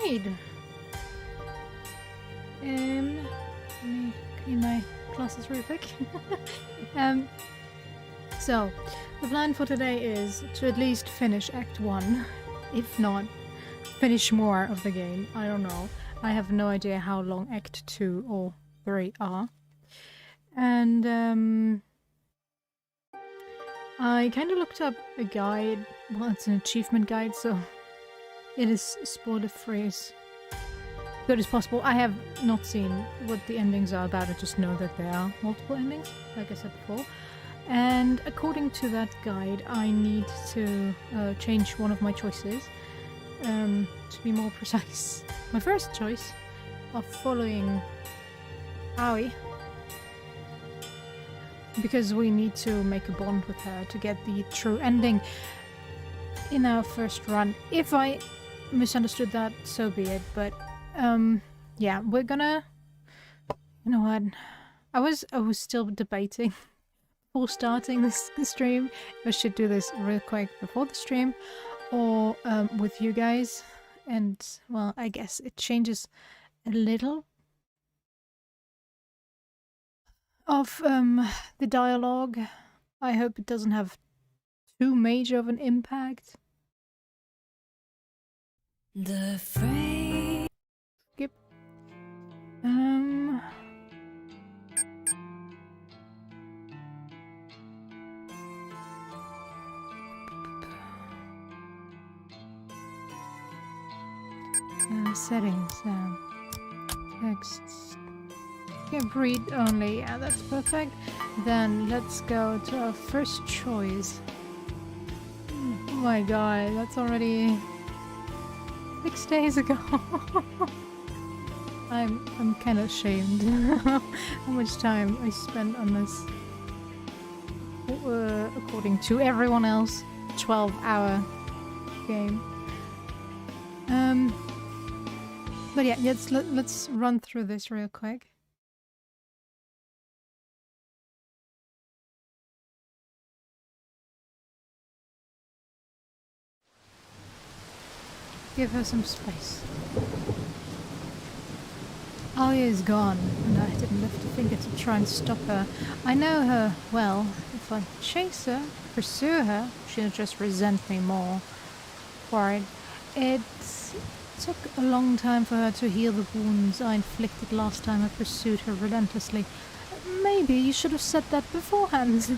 Right. Let me clean my glasses real quick. So, the plan for today is to at least finish Act 1, if not finish more of the game. I don't know. I have no idea how long Act 2 or 3 are. And I kind of looked up a guide. Well, it's an achievement guide, so it is spoiler-free as good as possible. I have not seen what the endings are about. I just know that there are multiple endings, like I said before. And according to that guide, I need to change one of my choices to be more precise. My first choice of following Aoi, because we need to make a bond with her to get the true ending in our first run. If I misunderstood that, so be it. But yeah, we're gonna. You know what? I was still debating before starting this stream if I should do this real quick before the stream or with you guys. And well, I guess it changes a little of the dialogue. I hope it doesn't have too major of an impact. The phrase. Skip. Settings. Texts. Skip read only. Yeah, that's perfect. Then let's go to our first choice. Oh my god, that's already 6 days ago. I'm kind of ashamed how much time I spent on this. According to everyone else, 12-hour game. But yeah, let's run through this real quick. Give her some space. Alia is gone, and I didn't lift a finger to try and stop her. I know her well. If I chase her, pursue her, she'll just resent me more for it. It took a long time for her to heal the wounds I inflicted last time I pursued her relentlessly. Maybe you should have said that beforehand.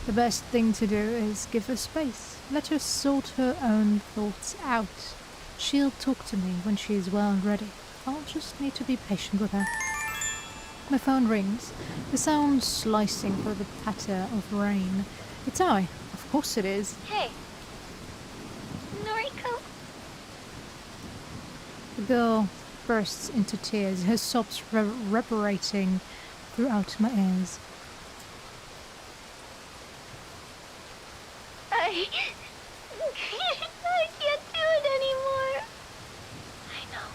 The best thing to do is give her space. Let her sort her own thoughts out. She'll talk to me when she is well and ready. I'll just need to be patient with her. My phone rings. The sound slicing through the patter of rain. It's I. Of course it is. Hey. Noriko. The girl bursts into tears, her sobs reverberating throughout my ears. I can't do it anymore. I know.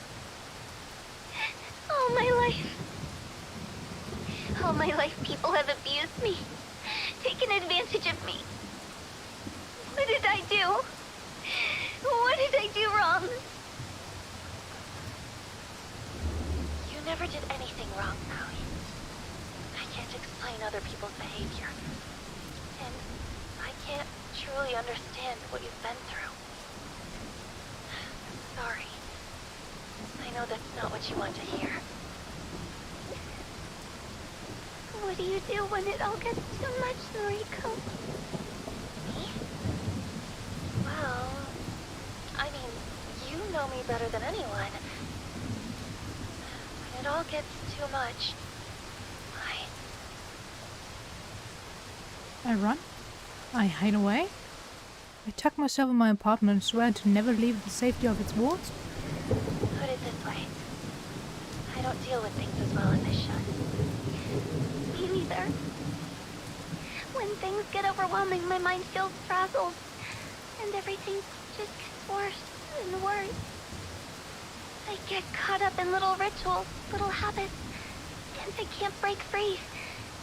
All my life people have abused me, taken advantage of me. What did I do? What did I do wrong? You never did anything wrong, Aoi. I can't explain other people's behavior. And I can't truly understand what you've been through. Sorry. I know that's not what you want to hear. What do you do when it all gets too much, Noriko? Me? Well, I mean, you know me better than anyone. When it all gets too much, I run. I hide away. I tuck myself in my apartment and swear to never leave the safety of its walls. Put it this way. I don't deal with things as well as I should. Me neither. When things get overwhelming, my mind feels frazzled. And everything just gets worse and worse. I get caught up in little rituals, little habits, and I can't break free.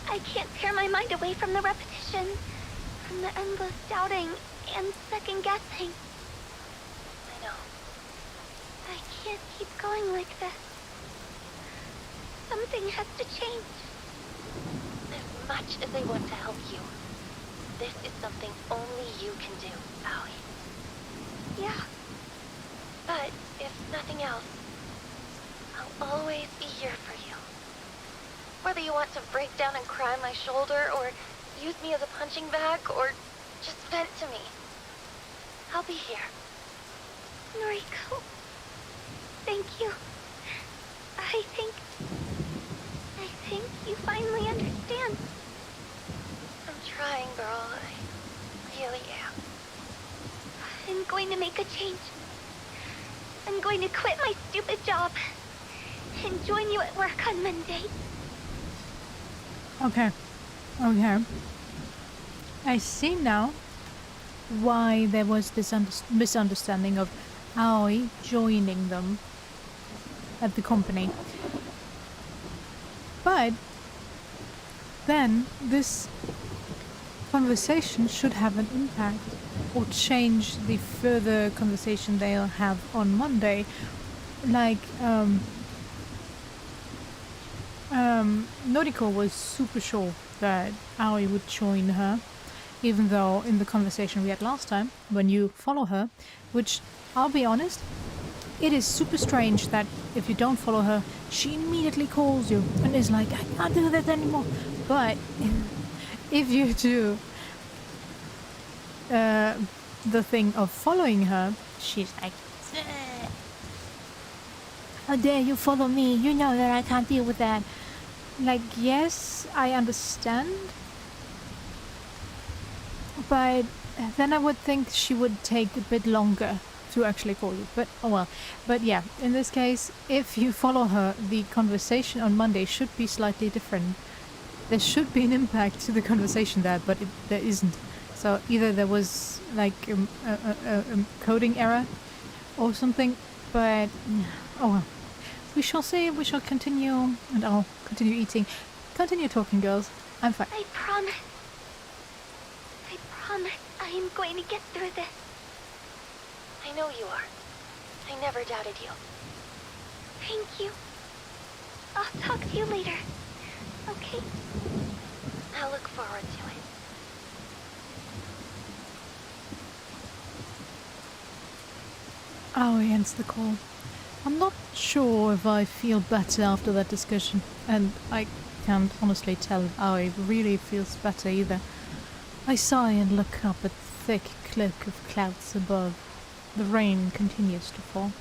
I can't tear my mind away from the repetition, from the endless doubting and second guessing. I know. can't keep going like this. Something has to change. As much as I want to help you, this is something only you can do, Aoi. Yeah. But if nothing else, I'll always be here for you. Whether you want to break down and cry on my shoulder, or use me as a punching bag, or just vent to me, I'll be here. Noriko, thank you. I think you finally understand. I'm trying, girl. I really am. I'm going to make a change. I'm going to quit my stupid job and join you at work on Monday. Okay. Okay. I see now why there was this misunderstanding of Aoi joining them at the company. But then this conversation should have an impact or change the further conversation they'll have on Monday. Like, Noriko was super sure that Aoi would join her, even though in the conversation we had last time, when you follow her, which, I'll be honest, it is super strange that if you don't follow her, she immediately calls you and is like, I can't do that anymore. But if you do the thing of following her, she's like, how dare you follow me? You know that I can't deal with that. Like, yes, I understand. But then I would think she would take a bit longer to actually call you. But, oh well. But yeah, in this case, if you follow her, the conversation on Monday should be slightly different. There should be an impact to the conversation there, but there isn't. So either there was like a coding error or something, but oh well. We shall see, we shall continue, and I'll continue eating. Continue talking, girls. I'm fine. I promise I am going to get through this. I know you are. I never doubted you. Thank you. I'll talk to you later. Okay? I'll look forward to it. Aoi ends the call. I'm not sure if I feel better after that discussion, and I can't honestly tell if Aoi really feels better either. I sigh and look up at the thick cloak of clouds above. The rain continues to fall.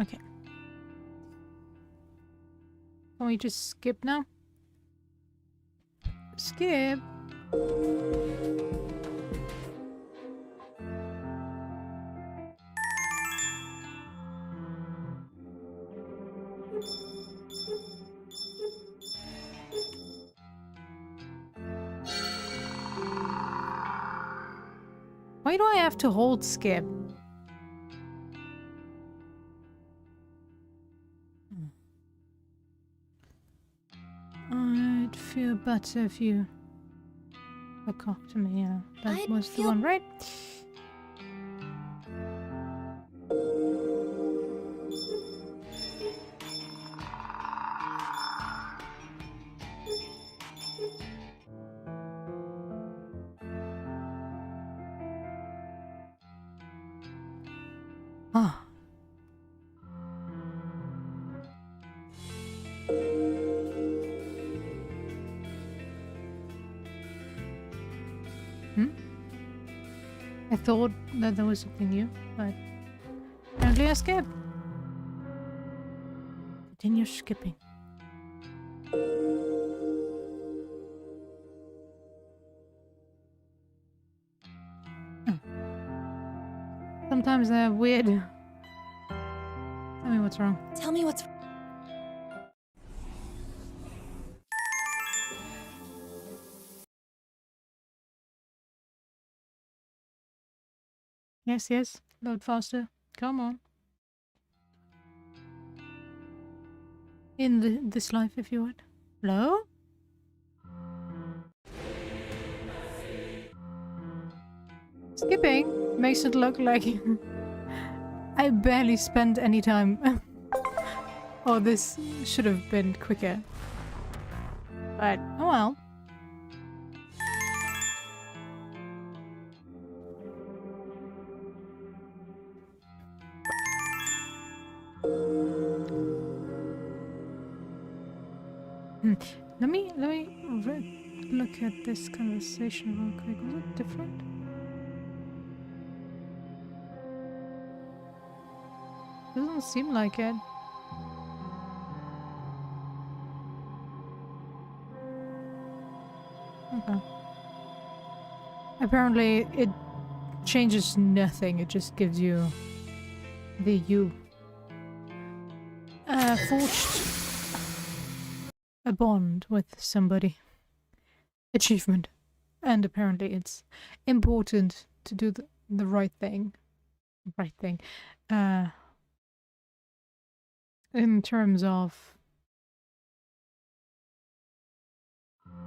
Okay. Can we just skip now? Skip! Why do I have to hold skip? I'd feel better if you look after me, yeah. That was the one, right? Ah. I thought that there was something new, but apparently I skipped. Continue skipping. Sometimes they're weird. Tell me what's wrong. Tell me what's... Yes, yes. Load faster. Come on. In this life, if you would. Hello? Skipping? Makes it look like I barely spent any time. Oh, this should have been quicker. But, oh well. Let me look at this conversation real quick. Was it different? Doesn't seem like it. Okay. Apparently it changes nothing, it just gives you the you. Forged a bond with somebody. Achievement. And apparently it's important to do the right thing. Right thing. In terms of...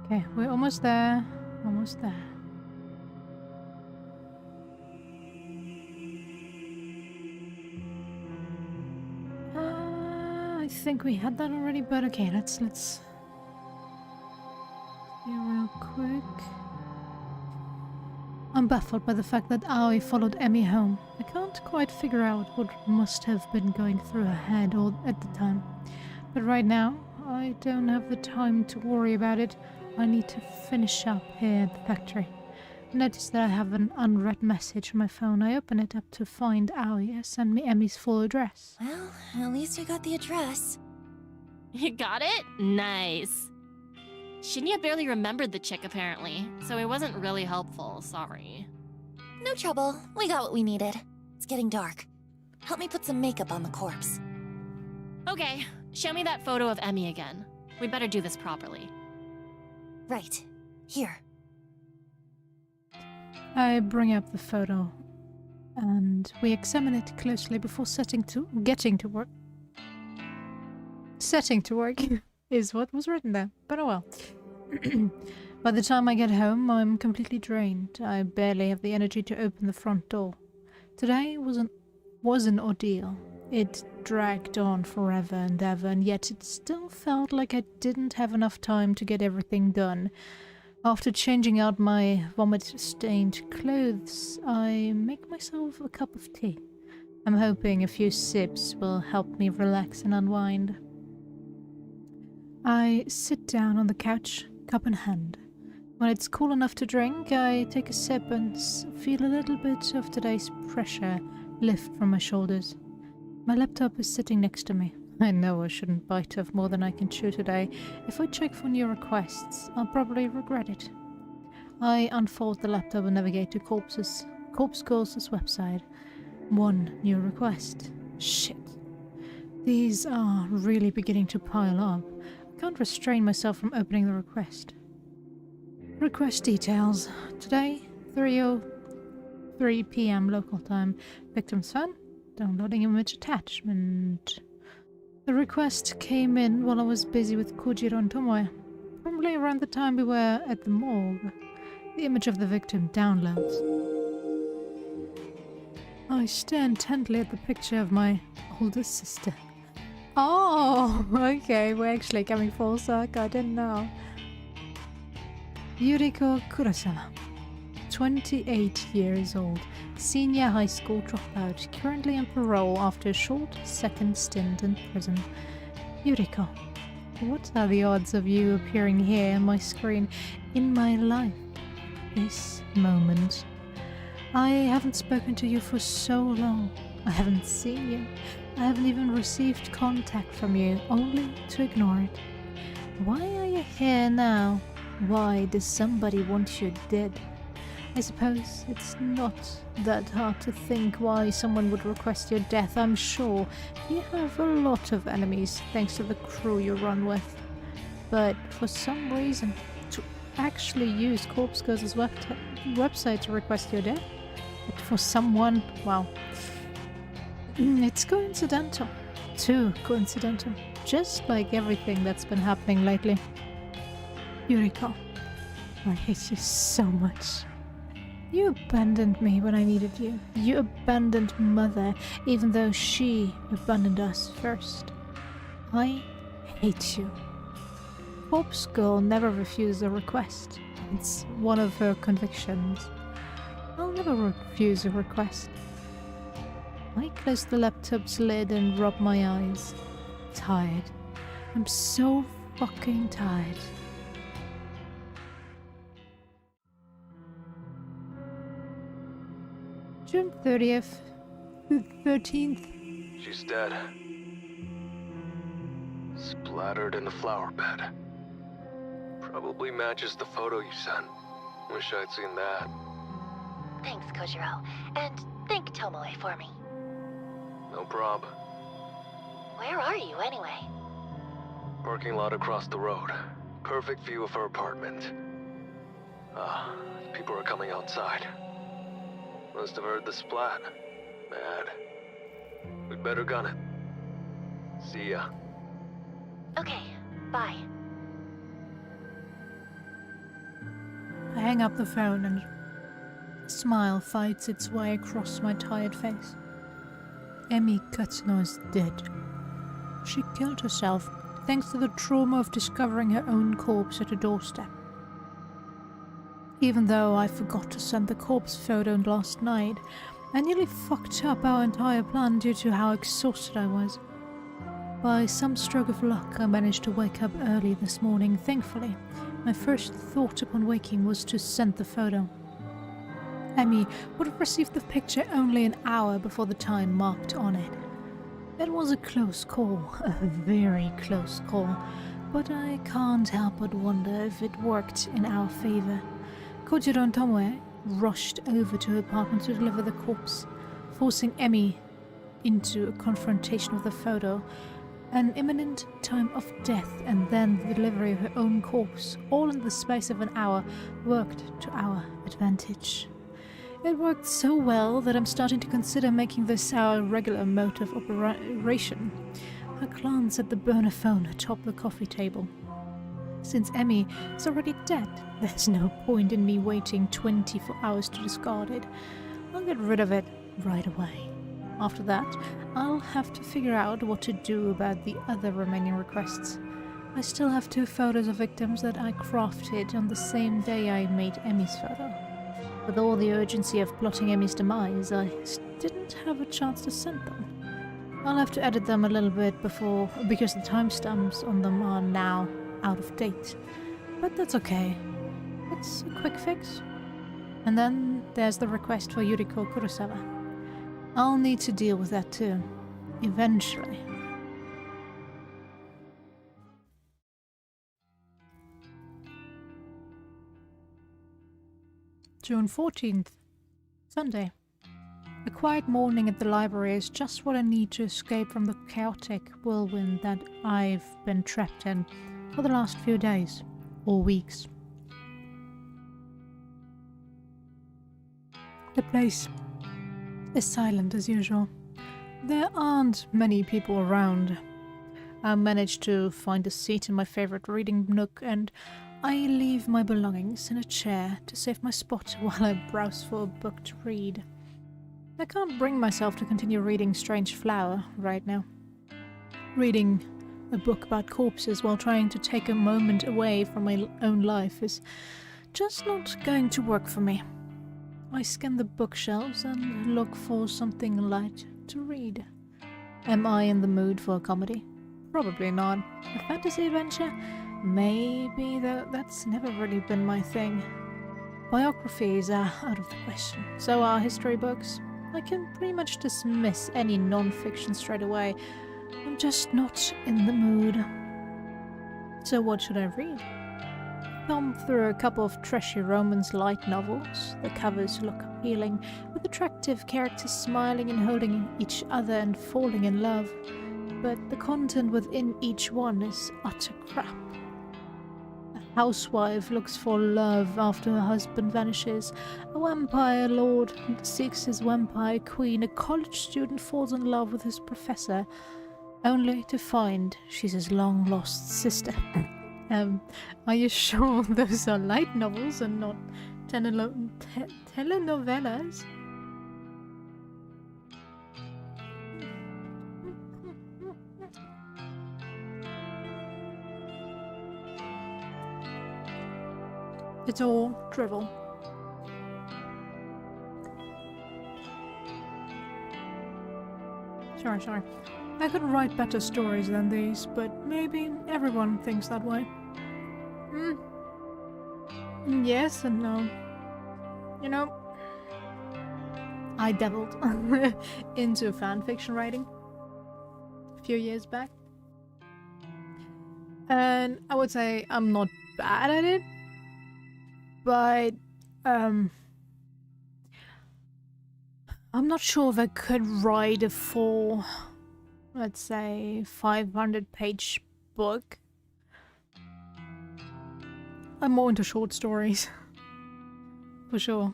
Okay, we're almost there. Almost there. I think we had that already, but okay, let's see real quick. I'm baffled by the fact that Aoi followed Emmy home. I can't quite figure out what must have been going through her head all at the time. But right now, I don't have the time to worry about it. I need to finish up here at the factory. I noticed that I have an unread message on my phone. I open it up to find Aoi send me Emmy's full address. Well, at least we got the address. You got it? Nice. Shinya barely remembered the chick, apparently, so it wasn't really helpful, sorry. No trouble. We got what we needed. It's getting dark. Help me put some makeup on the corpse. Okay, show me that photo of Emmy again. We'd better do this properly. Right. Here. I bring up the photo, and we examine it closely before getting to work. Setting to work is what was written there, but oh well. By the time I get home, I'm completely drained. I barely have the energy to open the front door. Today was an ordeal. It dragged on forever and ever, and yet it still felt like I didn't have enough time to get everything done. After changing out my vomit-stained clothes, I make myself a cup of tea. I'm hoping a few sips will help me relax and unwind. I sit down on the couch, cup in hand. When it's cool enough to drink, I take a sip and feel a little bit of today's pressure lift from my shoulders. My laptop is sitting next to me. I know I shouldn't bite off more than I can chew today. If I check for new requests, I'll probably regret it. I unfold the laptop and navigate to Corpse Girls' website. One new request. Shit. These are really beginning to pile up. I can't restrain myself from opening the request. Request details. Today, 3:03 p.m. local time. Victim's phone. Downloading image attachment. The request came in while I was busy with Kojiro and Tomoe. Probably around the time we were at the morgue. The image of the victim downloads. I stare intently at the picture of my older sister. Oh, okay, we're actually coming full circle, I didn't know. Yuriko Kurosawa, 28 years old, senior high school dropout, currently on parole after a short second stint in prison. Yuriko, what are the odds of you appearing here on my screen in my life? This moment. I haven't spoken to you for so long. I haven't seen you. I haven't even received contact from you, only to ignore it. Why are you here now? Why does somebody want you dead? I suppose it's not that hard to think why someone would request your death. I'm sure you have a lot of enemies thanks to the crew you run with. But for some reason, to actually use Corpse Girls' website to request your death? But for someone, wow. It's coincidental. Too coincidental. Just like everything that's been happening lately. Yuriko, I hate you so much. You abandoned me when I needed you. You abandoned Mother, even though she abandoned us first. I hate you. Corpse Girl never refused a request. It's one of her convictions. I'll never refuse a request. I closed the laptop's lid and rubbed my eyes. Tired. I'm so fucking tired. June 30th, the 13th. She's dead. Splattered in the flower bed. Probably matches the photo you sent. Wish I'd seen that. Thanks, Kojiro. And thank Tomoe for me. No prob. Where are you, anyway? Parking lot across the road. Perfect view of her apartment. People are coming outside. Must have heard the splat. Mad. We'd better gun it. See ya. Okay, bye. I hang up the phone and a smile fights its way across my tired face. Emmy Katsuno is dead. She killed herself thanks to the trauma of discovering her own corpse at her doorstep. Even though I forgot to send the corpse photo last night, I nearly fucked up our entire plan due to how exhausted I was. By some stroke of luck, I managed to wake up early this morning, thankfully. My first thought upon waking was to send the photo. Emmy would have received the picture only an hour before the time marked on it. It was a close call, a very close call, but I can't help but wonder if it worked in our favor. Kojiro and Tomoe rushed over to her apartment to deliver the corpse, forcing Emmy into a confrontation with the photo, an imminent time of death, and then the delivery of her own corpse, all in the space of an hour, worked to our advantage. It worked so well that I'm starting to consider making this our regular mode of operation. I glance at the burner phone atop the coffee table. Since Emmy is already dead, there's no point in me waiting 24 hours to discard it. I'll get rid of it right away. After that, I'll have to figure out what to do about the other remaining requests. I still have 2 photos of victims that I crafted on the same day I made Emmy's photo. With all the urgency of plotting Emmy's demise, I didn't have a chance to send them. I'll have to edit them a little bit because the timestamps on them are now out of date. But that's okay. It's a quick fix. And then there's the request for Yuriko Kurosawa. I'll need to deal with that too. Eventually. June 14th. Sunday. A quiet morning at the library is just what I need to escape from the chaotic whirlwind that I've been trapped in for the last few days or weeks. The place is silent as usual. There aren't many people around. I managed to find a seat in my favorite reading nook, and I leave my belongings in a chair to save my spot while I browse for a book to read. I can't bring myself to continue reading Strange Flower right now. Reading a book about corpses while trying to take a moment away from my own life is just not going to work for me. I scan the bookshelves and look for something light to read. Am I in the mood for a comedy? Probably not. A fantasy adventure? Maybe, though that's never really been my thing. Biographies are out of the question. So are history books. I can pretty much dismiss any non-fiction straight away. I'm just not in the mood. So what should I read? Thumb through a couple of trashy romance light novels. The covers look appealing, with attractive characters smiling and holding each other and falling in love. But the content within each one is utter crap. A housewife looks for love after her husband vanishes. A vampire lord seeks his vampire queen. A college student falls in love with his professor, only to find she's his long-lost sister. Are you sure those are light novels and not telenovelas. It's all drivel. Sorry. I could write better stories than these, but maybe everyone thinks that way. Yes and no. You know, I dabbled into fanfiction writing a few years back. And I would say I'm not bad at it, but I'm not sure if I could write a full, let's say, 500-page book. I'm more into short stories, for sure.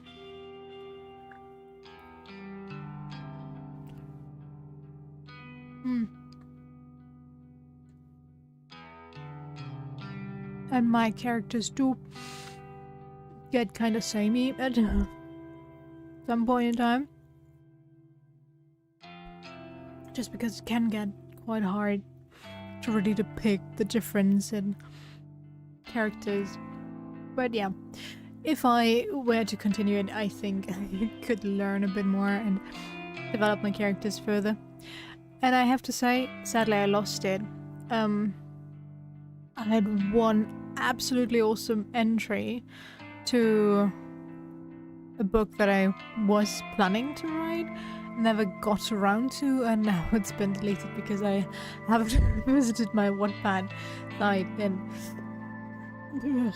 And my characters do get kind of samey at some point in time. Just because it can get quite hard to really depict the difference in characters. But yeah, if I were to continue it, I think I could learn a bit more and develop my characters further. And I have to say, sadly I lost it. I had one absolutely awesome entry to a book that I was planning to write, never got around to, and now it's been deleted because I haven't visited my Wattpad site in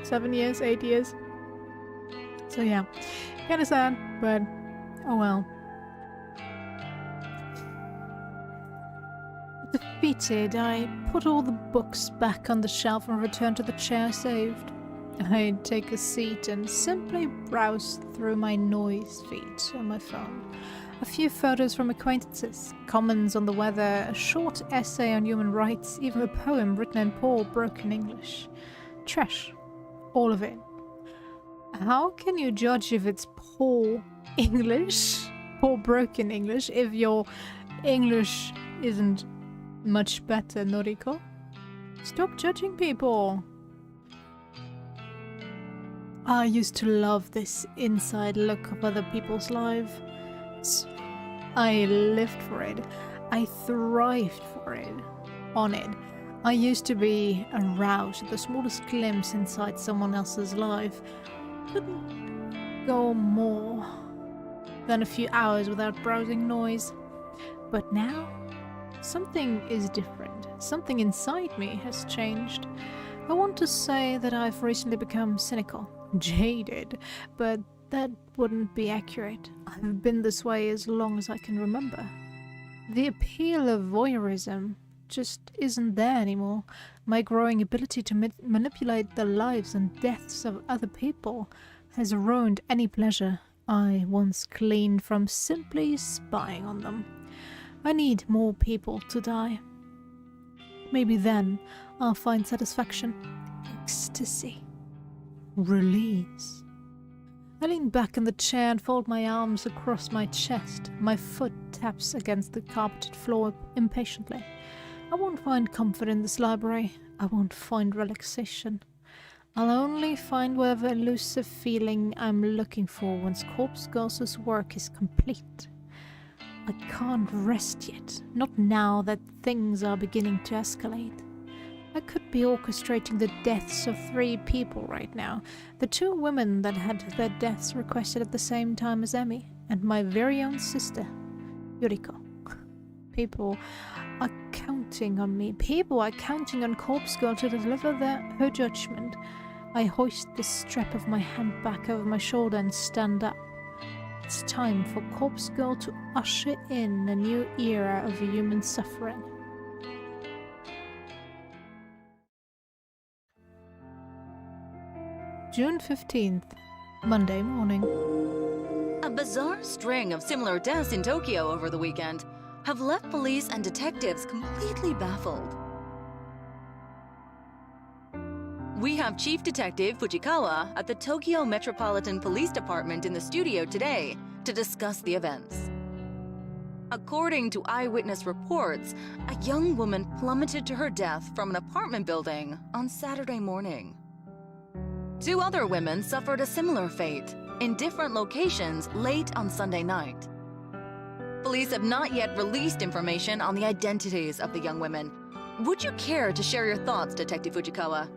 7 years, 8 years. So yeah, kinda sad, but oh well. Defeated, I put all the books back on the shelf and returned to the chair saved. I take a seat and simply browse through my noise feed on my phone. A few photos from acquaintances, comments on the weather, a short essay on human rights, even a poem written in poor, broken English. Trash. All of it. How can you judge if it's poor English, poor broken English, if your English isn't much better, Noriko? Stop judging people. I used to love this inside look of other people's lives. I lived for it. I thrived for it. On it. I used to be aroused at the smallest glimpse inside someone else's life. Couldn't go more than a few hours without browsing noise. But now, something is different. Something inside me has changed. I want to say that I've recently become cynical, jaded, but that wouldn't be accurate. I've been this way as long as I can remember. The appeal of voyeurism just isn't there anymore. My growing ability to manipulate the lives and deaths of other people has ruined any pleasure I once gleaned from simply spying on them. I need more people to die. Maybe then I'll find satisfaction, ecstasy, release. I lean back in the chair and fold my arms across my chest. My foot taps against the carpeted floor impatiently. I won't find comfort in this library. I won't find relaxation. I'll only find whatever elusive feeling I'm looking for once Corpse Girls' work is complete. I can't rest yet, not now that things are beginning to escalate. I could be orchestrating the deaths of 3 people right now. The 2 women that had their deaths requested at the same time as Emmy, and my very own sister, Yuriko. People are counting on me. People are counting on Corpse Girl to deliver her judgment. I hoist the strap of my hand back over my shoulder and stand up. It's time for Corpse Girl to usher in a new era of human suffering. June 15th, Monday morning. A bizarre string of similar deaths in Tokyo over the weekend have left police and detectives completely baffled. We have Chief Detective Fujikawa at the Tokyo Metropolitan Police Department in the studio today to discuss the events. According to eyewitness reports, a young woman plummeted to her death from an apartment building on Saturday morning. 2 other women suffered a similar fate in different locations late on Sunday night. Police have not yet released information on the identities of the young women. Would you care to share your thoughts, Detective Fujikawa?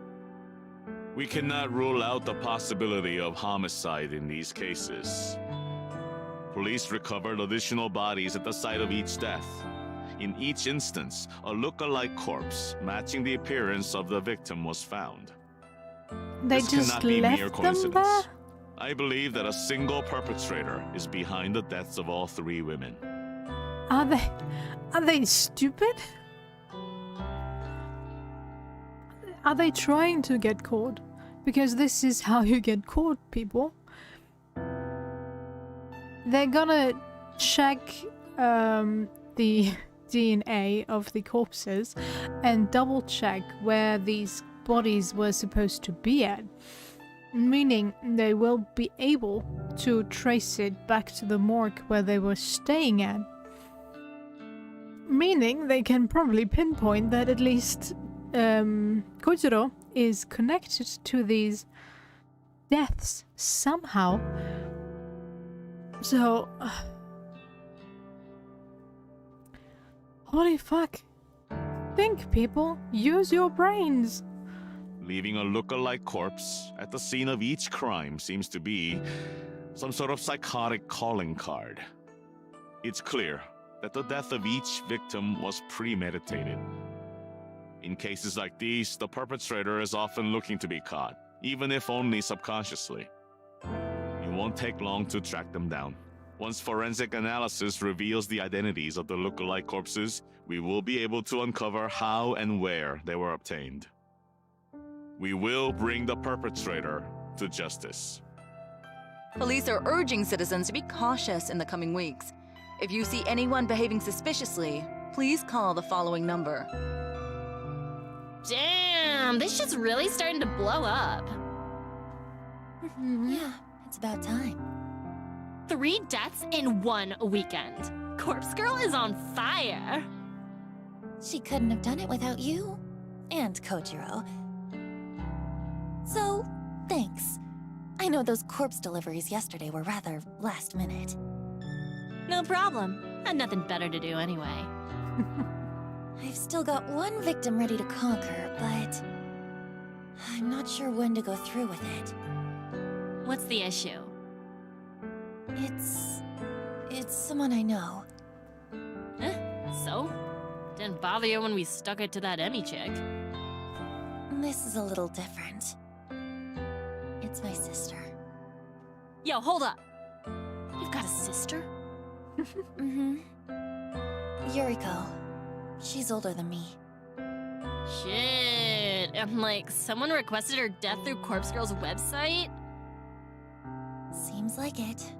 We cannot rule out the possibility of homicide in these cases. Police recovered additional bodies at the site of each death. In each instance, a look-alike corpse matching the appearance of the victim was found. They This just cannot be mere left them there? coincidence. I believe that a single perpetrator is behind the deaths of all 3 women. Are they stupid? Are they trying to get caught? Because this is how you get caught, people. They're gonna check the DNA of the corpses and double check where these bodies were supposed to be at. Meaning they will be able to trace it back to the morgue where they were staying at. Meaning they can probably pinpoint that at least Kojiro is connected to these deaths somehow. So, holy fuck. Think, people. Use your brains. Leaving a look-alike corpse at the scene of each crime seems to be some sort of psychotic calling card. It's clear that the death of each victim was premeditated. In cases like these, the perpetrator is often looking to be caught, even if only subconsciously. It won't take long to track them down. Once forensic analysis reveals the identities of the look-alike corpses, we will be able to uncover how and where they were obtained. We will bring the perpetrator to justice. Police are urging citizens to be cautious in the coming weeks. If you see anyone behaving suspiciously, please call the following number. Damn, this shit's really starting to blow up. Yeah, it's about time. 3 deaths in 1 weekend. Corpse Girl is on fire. She couldn't have done it without you and Kojiro. So, thanks. I know those corpse deliveries yesterday were rather last minute. No problem. Had nothing better to do anyway. I've still got 1 victim ready to conquer, but I'm not sure when to go through with it. What's the issue? It's someone I know. So? Didn't bother you when we stuck it to that Emmy chick. This is a little different. It's my sister. Yo, hold up. You've got a sister? Mm-hmm. Yuriko. She's older than me. Shit. I'm like, someone requested her death through Corpse Girl's website? Seems like it.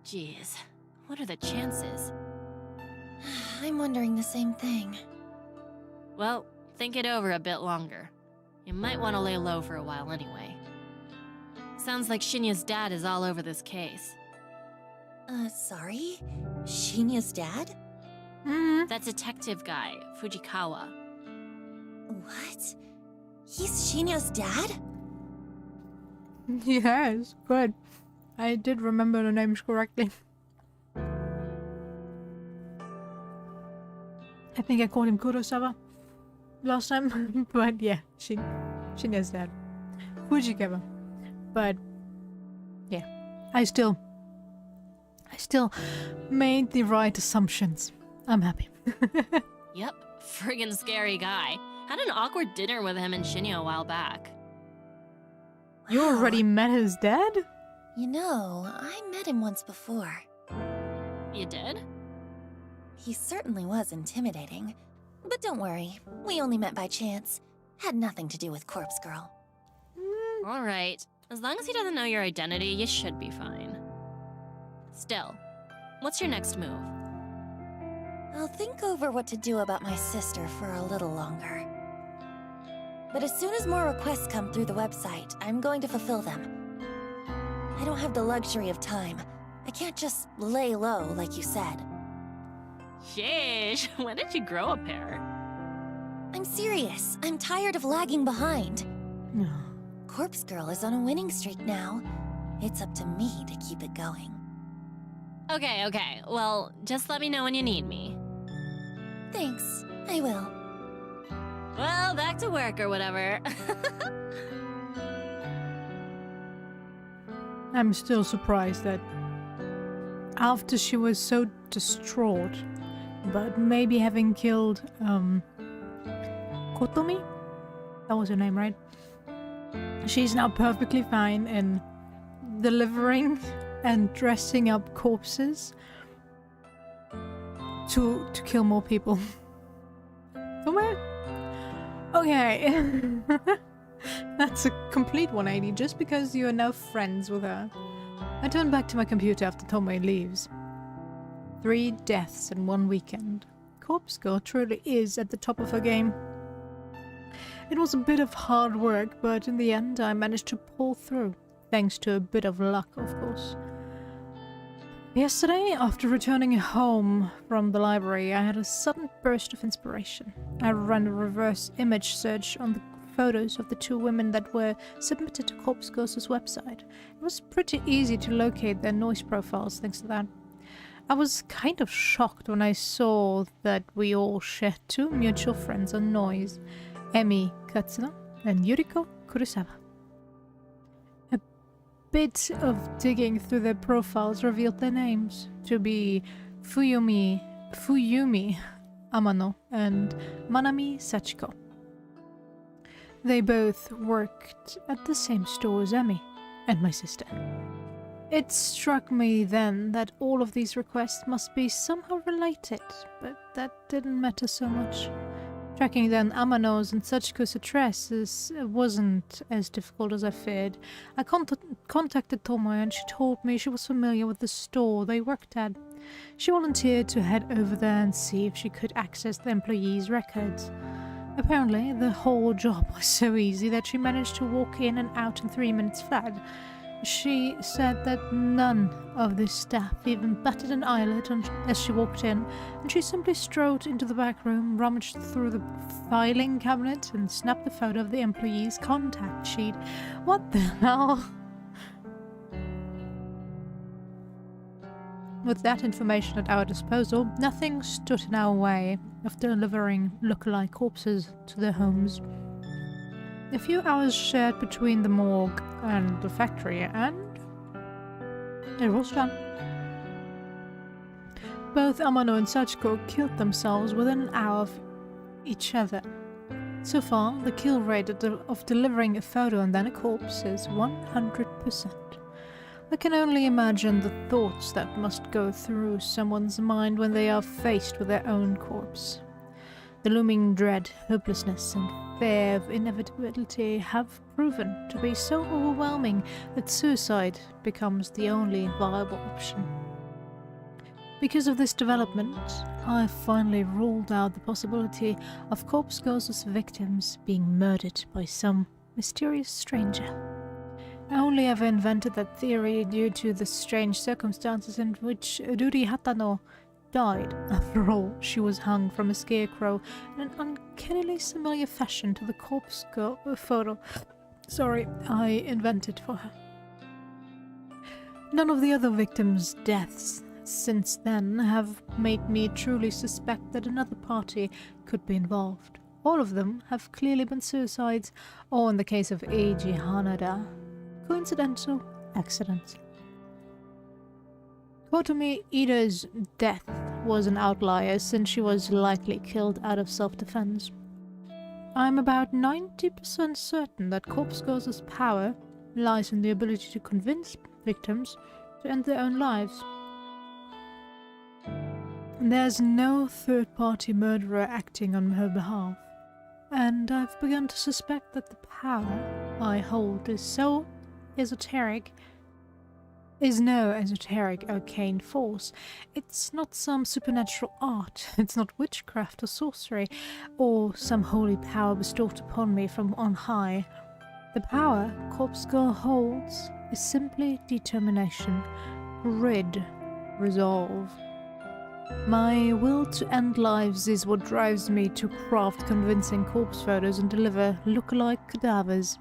Jeez. What are the chances? I'm wondering the same thing. Well, think it over a bit longer. You might want to lay low for a while anyway. Sounds like Shinya's dad is all over this case. Sorry? Shinya's dad? That detective guy, Fujikawa. What? He's Shinya's dad? Yes, good. I did remember the names correctly. I think I called him Kurosawa last time, but yeah, Shinya's dad. Fujikawa. But yeah, I still made the right assumptions. I'm happy. Yep, friggin' scary guy. Had an awkward dinner with him and Shinya a while back. You already met his dad? You know, I met him once before. You did? He certainly was intimidating. But don't worry, we only met by chance. Had nothing to do with Corpse Girl. Alright, as long as he doesn't know your identity, you should be fine. Still, what's your next move? I'll think over what to do about my sister for a little longer. But as soon as more requests come through the website, I'm going to fulfill them. I don't have the luxury of time. I can't just lay low like you said. Sheesh, when did you grow a pair? I'm serious. I'm tired of lagging behind. Corpse Girl is on a winning streak now. It's up to me to keep it going. Okay, well, just let me know when you need me. Thanks. I will. Well, back to work or whatever. I'm still surprised that after she was so distraught, but maybe having killed Kotomi? That was her name, right? She's now perfectly fine in delivering and dressing up corpses to kill more people. Somewhere? Okay. That's a complete 180 just because you are now friends with her. I turn back to my computer after Tomoe leaves. 3 deaths in 1 weekend. Corpse Girl truly is at the top of her game. It was a bit of hard work, but in the end I managed to pull through, thanks to a bit of luck, of course. Yesterday, after returning home from the library, I had a sudden burst of inspiration. I ran a reverse image search on the photos of the 2 women that were submitted to Corpse Girl's website. It was pretty easy to locate their noise profiles thanks to that. I was kind of shocked when I saw that we all shared 2 mutual friends on noise, Emi Katsuno and Yuriko Kurosawa. A bit of digging through their profiles revealed their names to be Fuyumi Amano and Manami Sachiko. They both worked at the same store as Emi and my sister. It struck me then that all of these requests must be somehow related, but that didn't matter so much. Tracking down Amano's and Sachiko's addresses wasn't as difficult as I feared. I contacted Tomoe and she told me she was familiar with the store they worked at. She volunteered to head over there and see if she could access the employees' records. Apparently, the whole job was so easy that she managed to walk in and out in 3 minutes flat. She said that none of the staff even batted an eyelid as she walked in, and she simply strode into the back room, rummaged through the filing cabinet, and snapped a photo of the employee's contact sheet. What the hell? With that information at our disposal, nothing stood in our way of delivering lookalike corpses to their homes. A few hours shared between the morgue and the factory, and it was done. Both Amano and Sachiko killed themselves within an hour of each other. So far, the kill rate of delivering a photo and then a corpse is 100%. I can only imagine the thoughts that must go through someone's mind when they are faced with their own corpse. The looming dread, hopelessness, and fear of inevitability have proven to be so overwhelming that suicide becomes the only viable option. Because of this development, I finally ruled out the possibility of Corpse Girl's victims being murdered by some mysterious stranger. I only ever invented that theory due to the strange circumstances in which Ruri Hatano died. After all, she was hung from a scarecrow in an uncannily similar fashion to the Corpse Girl photo I invented for her. None of the other victims' deaths since then have made me truly suspect that another party could be involved. All of them have clearly been suicides, or in the case of Eiji Hanada, coincidental accidents. Kotomi Ida's death was an outlier since she was likely killed out of self-defense. I'm about 90% certain that Corpse Girl's power lies in the ability to convince victims to end their own lives. There's no third-party murderer acting on her behalf, and I've begun to suspect that the power I hold is so esoteric is no esoteric arcane force. It's not some supernatural art. It's not witchcraft or sorcery, or some holy power bestowed upon me from on high. The power Corpse Girl holds is simply determination, grit, resolve. My will to end lives is what drives me to craft convincing corpse photos and deliver look-alike cadavers.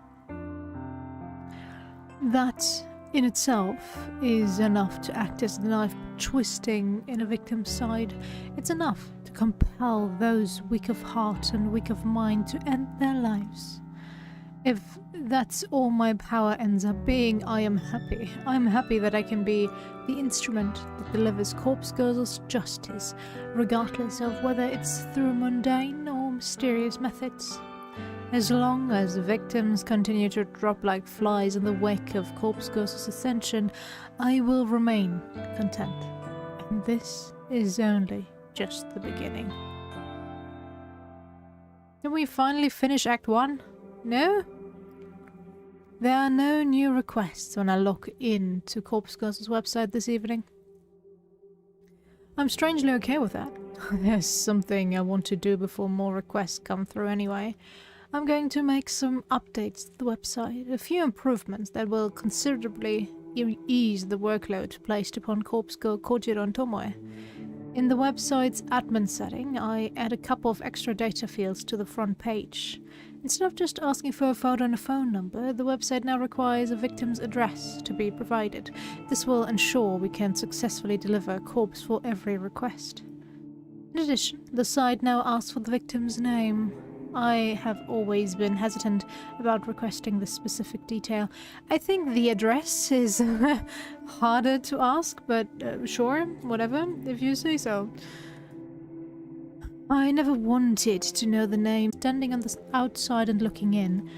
That in itself is enough to act as the knife twisting in a victim's side. It's enough to compel those weak of heart and weak of mind to end their lives. If that's all my power ends up being, I am happy. I'm happy that I can be the instrument that delivers Corpse Girls justice, regardless of whether it's through mundane or mysterious methods. As long as victims continue to drop like flies in the wake of Corpse Girls' ascension, I will remain content. And this is only just the beginning. Did we finally finish Act 1? No? There are no new requests when I log in to Corpse Girls' website this evening. I'm strangely okay with that. There's something I want to do before more requests come through anyway. I'm going to make some updates to the website, a few improvements that will considerably ease the workload placed upon Corpse Girl Kojiro and Tomoe. In the website's admin setting, I add a couple of extra data fields to the front page. Instead of just asking for a photo and a phone number, the website now requires a victim's address to be provided. This will ensure we can successfully deliver a corpse for every request. In addition, the site now asks for the victim's name. I have always been hesitant about requesting this specific detail. I think the address is harder to ask, but sure, whatever, if you say so. I never wanted to know the name. Standing on the outside and looking in,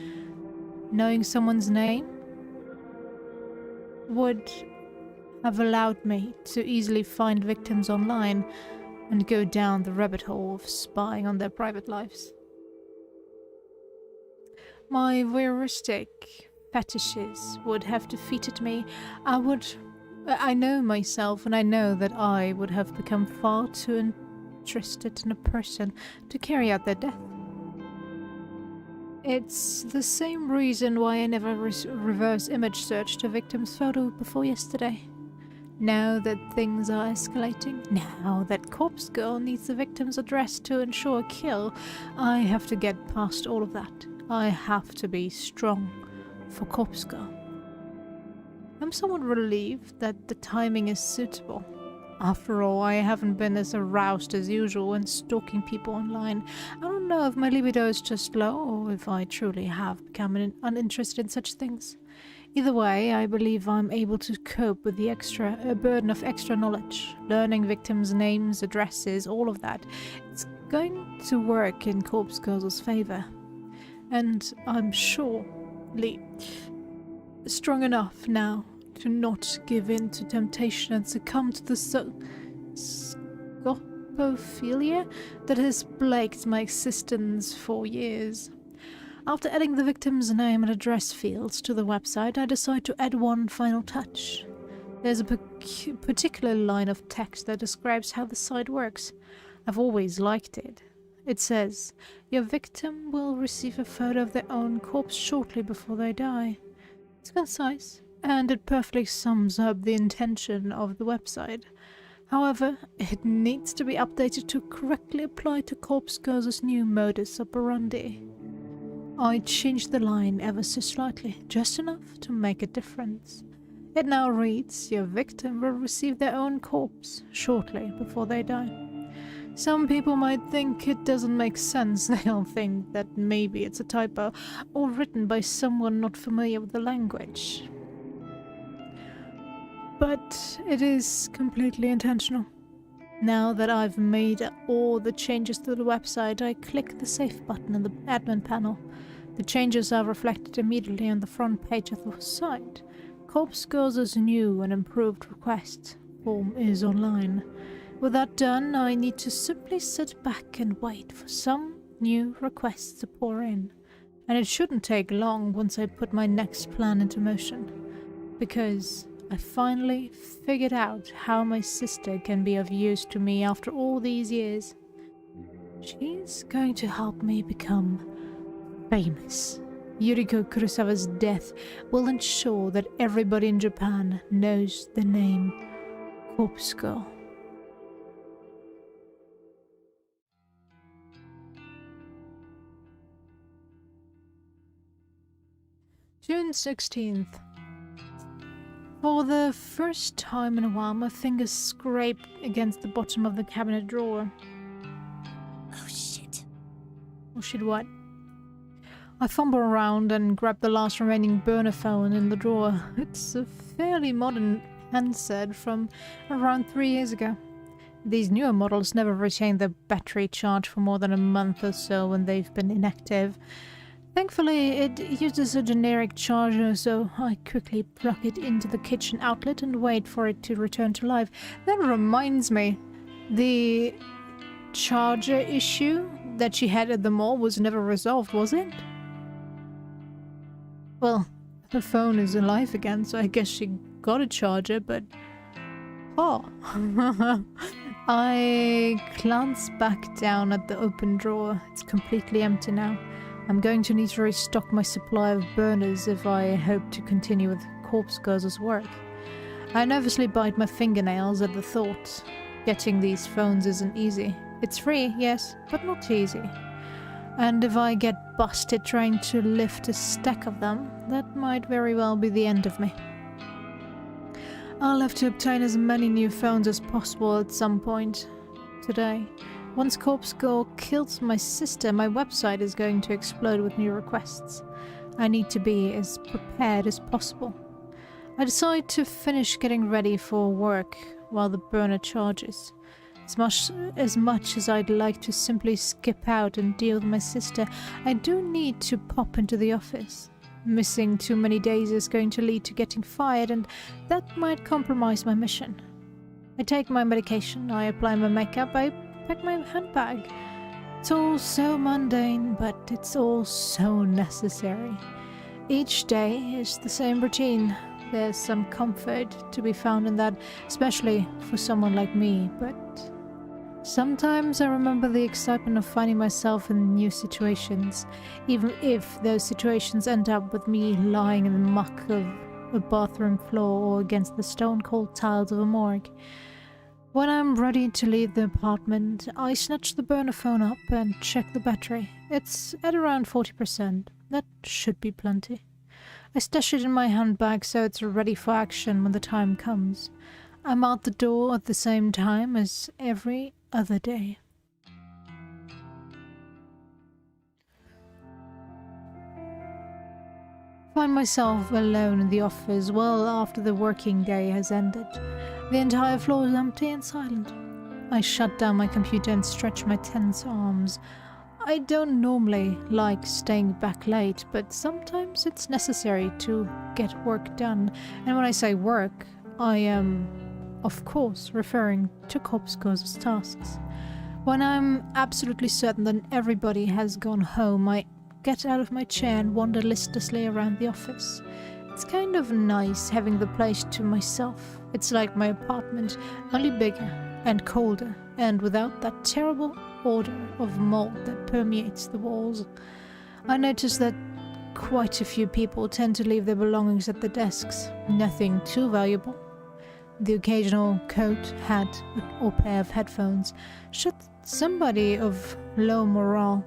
knowing someone's name would have allowed me to easily find victims online and go down the rabbit hole of spying on their private lives. My voyeuristic fetishes would have defeated me. I know myself, and I know that I would have become far too interested in a person to carry out their death. It's the same reason why I never reverse image searched a victim's photo before yesterday. Now that things are escalating, now that Corpse Girl needs the victim's address to ensure a kill, I have to get past all of that. I have to be strong for Corpse Girl. I'm somewhat relieved that the timing is suitable. After all, I haven't been as aroused as usual when stalking people online. I don't know if my libido is just low or if I truly have become uninterested in such things. Either way, I believe I'm able to cope with the burden of extra knowledge, learning victims' names, addresses, all of that. It's going to work in Corpse Girls' favor. And I'm surely strong enough now to not give in to temptation and succumb to the scopophilia that has plagued my existence for years. After adding the victim's name and address fields to the website, I decide to add one final touch. There's a particular line of text that describes how the site works. I've always liked it. It says, your victim will receive a photo of their own corpse shortly before they die. It's concise, and it perfectly sums up the intention of the website. However, it needs to be updated to correctly apply to Corpse Girls' new modus operandi. I changed the line ever so slightly, just enough to make a difference. It now reads, your victim will receive their own corpse shortly before they die. Some people might think it doesn't make sense. They'll think that maybe it's a typo or written by someone not familiar with the language. But it is completely intentional. Now that I've made all the changes to the website, I click the Save button in the admin panel. The changes are reflected immediately on the front page of the site. Corpse Girls' new and improved request form is online. With that done, I need to simply sit back and wait for some new requests to pour in. And it shouldn't take long once I put my next plan into motion. Because I finally figured out how my sister can be of use to me after all these years. She's going to help me become famous. Yuriko Kurosawa's death will ensure that everybody in Japan knows the name Corpse Girl. June 16th. For the first time in a while, my fingers scraped against the bottom of the cabinet drawer. Oh shit. Oh shit, what? I fumble around and grab the last remaining burner phone in the drawer. It's a fairly modern handset from around 3 years ago. These newer models never retain their battery charge for more than a month or so when they've been inactive. Thankfully, it uses a generic charger, so I quickly plug it into the kitchen outlet and wait for it to return to life. That reminds me, the charger issue that she had at the mall was never resolved, was it? Well, her phone is alive again, so I guess she got a charger, but... oh. I glance back down at the open drawer. It's completely empty now. I'm going to need to restock my supply of burners if I hope to continue with Corpse Girls' work. I nervously bite my fingernails at the thought. Getting these phones isn't easy. It's free, yes, but not easy. And if I get busted trying to lift a stack of them, that might very well be the end of me. I'll have to obtain as many new phones as possible at some point today. Once Corpse Girl kills my sister, my website is going to explode with new requests. I need to be as prepared as possible. I decide to finish getting ready for work while the burner charges. As much as I'd like to simply skip out and deal with my sister, I do need to pop into the office. Missing too many days is going to lead to getting fired, and that might compromise my mission. I take my medication, I apply my makeup, I pack my handbag. It's all so mundane, but it's all so necessary. Each day is the same routine. There's some comfort to be found in that, especially for someone like me, but sometimes I remember the excitement of finding myself in new situations, even if those situations end up with me lying in the muck of a bathroom floor or against the stone-cold tiles of a morgue. When I'm ready to leave the apartment, I snatch the burner phone up and check the battery. It's at around 40%. That should be plenty. I stash it in my handbag so it's ready for action when the time comes. I'm out the door at the same time as every other day. Find myself alone in the office well after the working day has ended. The entire floor is empty and silent. I shut down my computer and stretch my tense arms. I don't normally like staying back late, but sometimes it's necessary to get work done. And when I say work, I am, of course, referring to Corpse Girls' tasks. When I'm absolutely certain that everybody has gone home, I get out of my chair and wander listlessly around the office. It's kind of nice having the place to myself. It's like my apartment, only bigger and colder, and without that terrible odor of mold that permeates the walls. I notice that quite a few people tend to leave their belongings at the desks. Nothing too valuable. The occasional coat, hat, or pair of headphones. Should somebody of low moral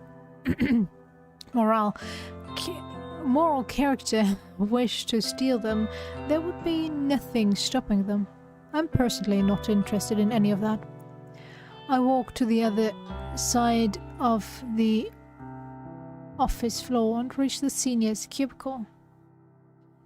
character wish to steal them, there would be nothing stopping them. I'm personally not interested in any of that. I walk to the other side of the office floor and reach the seniors' cubicle.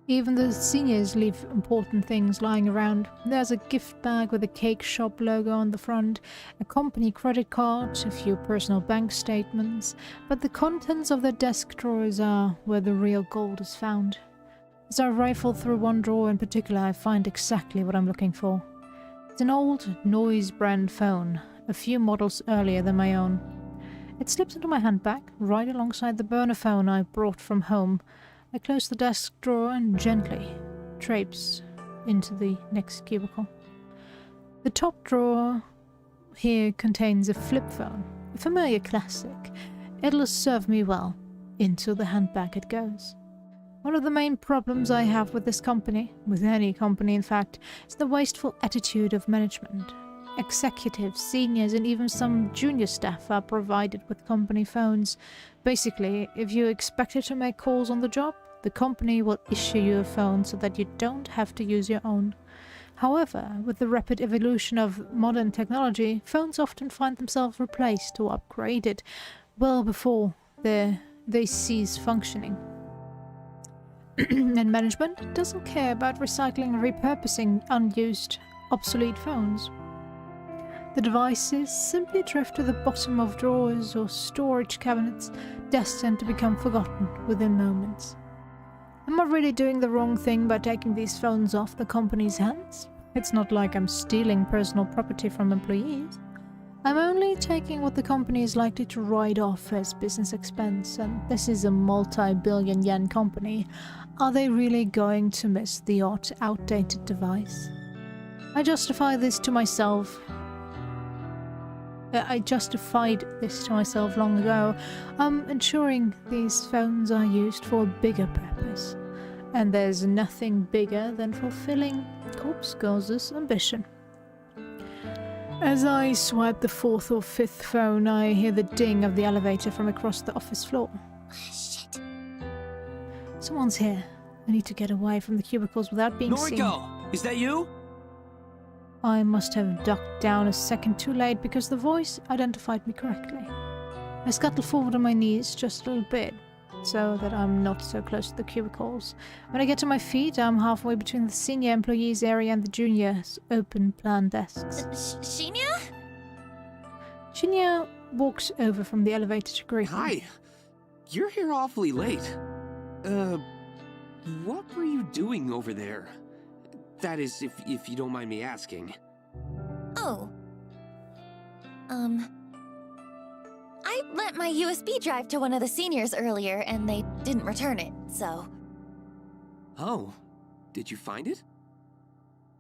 Even the seniors leave important things lying around. There's a gift bag with a cake shop logo on the front, a company credit card, a few personal bank statements, but the contents of their desk drawers are where the real gold is found. As I rifle through one drawer in particular, I find exactly what I'm looking for. It's an old Noise brand phone, a few models earlier than my own. It slips into my handbag, right alongside the burner phone I brought from home. I close the desk drawer and gently traipse into the next cubicle. The top drawer here contains a flip phone, a familiar classic. It'll serve me well. Into the handbag it goes. One of the main problems I have with this company, with any company in fact, is the wasteful attitude of management. Executives, seniors, and even some junior staff are provided with company phones. Basically, if you're expected to make calls on the job, the company will issue you a phone so that you don't have to use your own. However, with the rapid evolution of modern technology, phones often find themselves replaced or upgraded well before they cease functioning. And management doesn't care about recycling and repurposing unused, obsolete phones. The devices simply drift to the bottom of drawers or storage cabinets, destined to become forgotten within moments. Am I really doing the wrong thing by taking these phones off the company's hands? It's not like I'm stealing personal property from employees. I'm only taking what the company is likely to write off as business expense, and this is a multi-billion yen company. Are they really going to miss the odd, outdated device? I justified this to myself long ago. Ensuring these phones are used for a bigger purpose. And there's nothing bigger than fulfilling Corpse Girl's ambition. As I swipe the fourth or fifth phone, I hear the ding of the elevator from across the office floor. Shit. Someone's here. I need to get away from the cubicles without being seen. Noriko! Is that you? I must have ducked down a second too late because the voice identified me correctly. I scuttle forward on my knees just a little bit, so that I'm not so close to the cubicles. When I get to my feet, I'm halfway between the senior employees area and the juniors' open plan desks. Shinya? Shinya walks over from the elevator to greet me. Hi. You're here awfully late. What were you doing over there? That is, if you don't mind me asking. Oh. I lent my USB drive to one of the seniors earlier, and they didn't return it, so... Oh. Did you find it?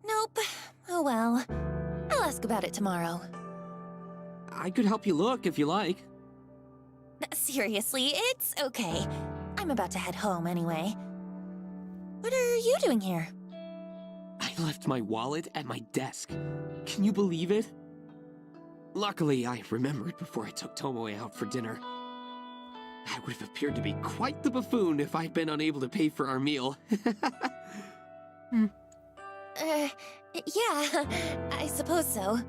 Nope. Oh well. I'll ask about it tomorrow. I could help you look if you like. Seriously, it's okay. I'm about to head home anyway. What are you doing here? I left my wallet at my desk. Can you believe it? Luckily, I remembered before I took Tomoe out for dinner. I would have appeared to be quite the buffoon if I'd been unable to pay for our meal. Yeah, I suppose so.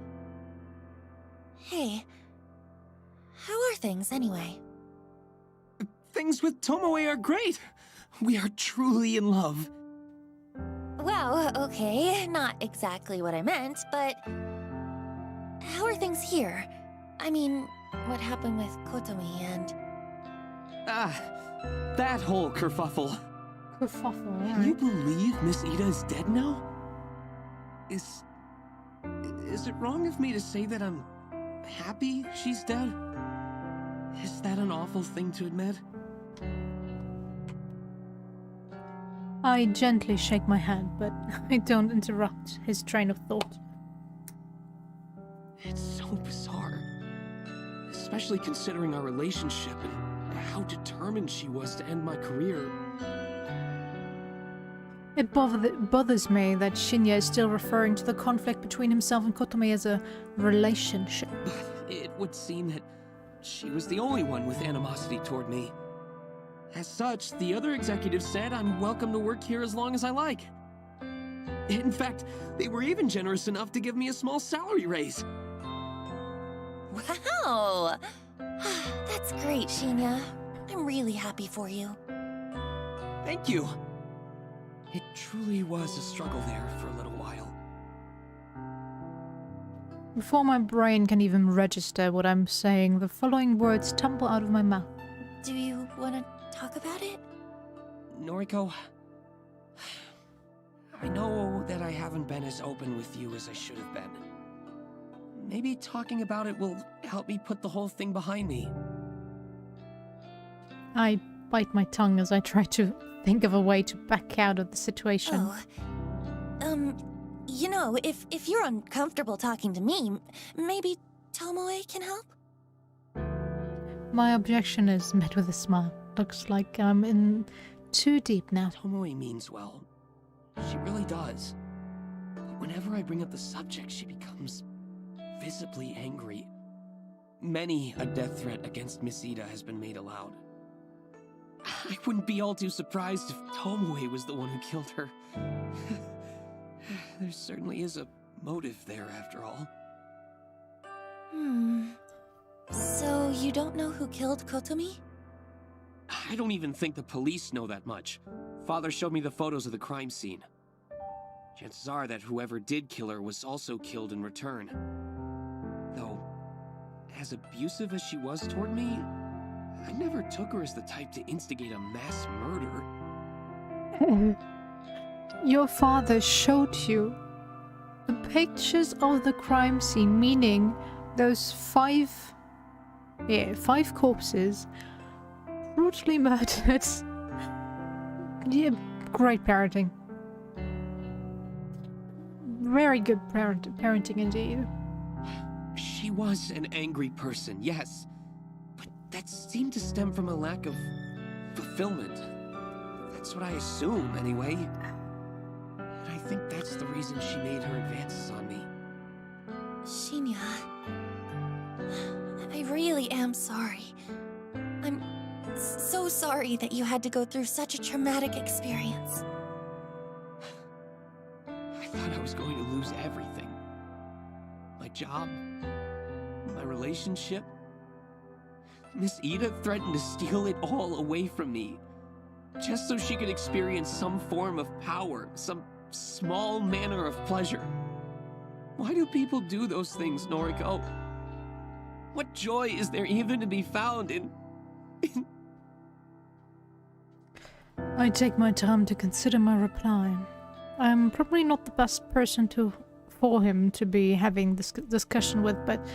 Hey, how are things anyway? Things with Tomoe are great. We are truly in love. Wow, okay, not exactly what I meant, but... How are things here? I mean, what happened with Kotomi and... That whole kerfuffle. Kerfuffle, Can you believe Miss Ida is dead now? Is it wrong of me to say that I'm happy she's dead? Is that an awful thing to admit? I gently shake my head, but I don't interrupt his train of thought. It's so bizarre. Especially considering our relationship and how determined she was to end my career. It bothers me that Shinya is still referring to the conflict between himself and Kotomi as a relationship. It would seem that she was the only one with animosity toward me. As such, the other executives said I'm welcome to work here as long as I like. In fact, they were even generous enough to give me a small salary raise. Wow! That's great, Shinya. I'm really happy for you. Thank you. It truly was a struggle there for a little while. Before my brain can even register what I'm saying, the following words tumble out of my mouth. Do you want to talk about it? Noriko, I know that I haven't been as open with you as I should have been. Maybe talking about it will help me put the whole thing behind me. I bite my tongue as I try to think of a way to back out of the situation. Oh, You know, if you're uncomfortable talking to me, maybe Tomoe can help? My objection is met with a smile. Looks like I'm in too deep now. Tomoe means well. She really does. But whenever I bring up the subject, she becomes visibly angry. Many a death threat against Miss Ida has been made aloud. I wouldn't be all too surprised if Tomoe was the one who killed her. There certainly is a motive there, after all. So you don't know who killed Kotomi? I don't even think the police know that much. Father showed me the photos of the crime scene. Chances are that whoever did kill her was also killed in return. Though, as abusive as she was toward me, I never took her as the type to instigate a mass murder. Your father showed you the pictures of the crime scene, meaning those five corpses brutally murdered. Yeah, great parenting. Very good parenting indeed. She was an angry person, yes. But that seemed to stem from a lack of fulfillment. That's what I assume, anyway. And I think that's the reason she made her advances on me. Shinya, I really am sorry. I'm so sorry that you had to go through such a traumatic experience. I thought I was going to lose everything. My job, my relationship. Miss Ida threatened to steal it all away from me, just so she could experience some form of power, some small manner of pleasure. Why do people do those things, Noriko? What joy is there even to be found in... I take my time to consider my reply. I'm probably not the best person for him to be having this discussion with, but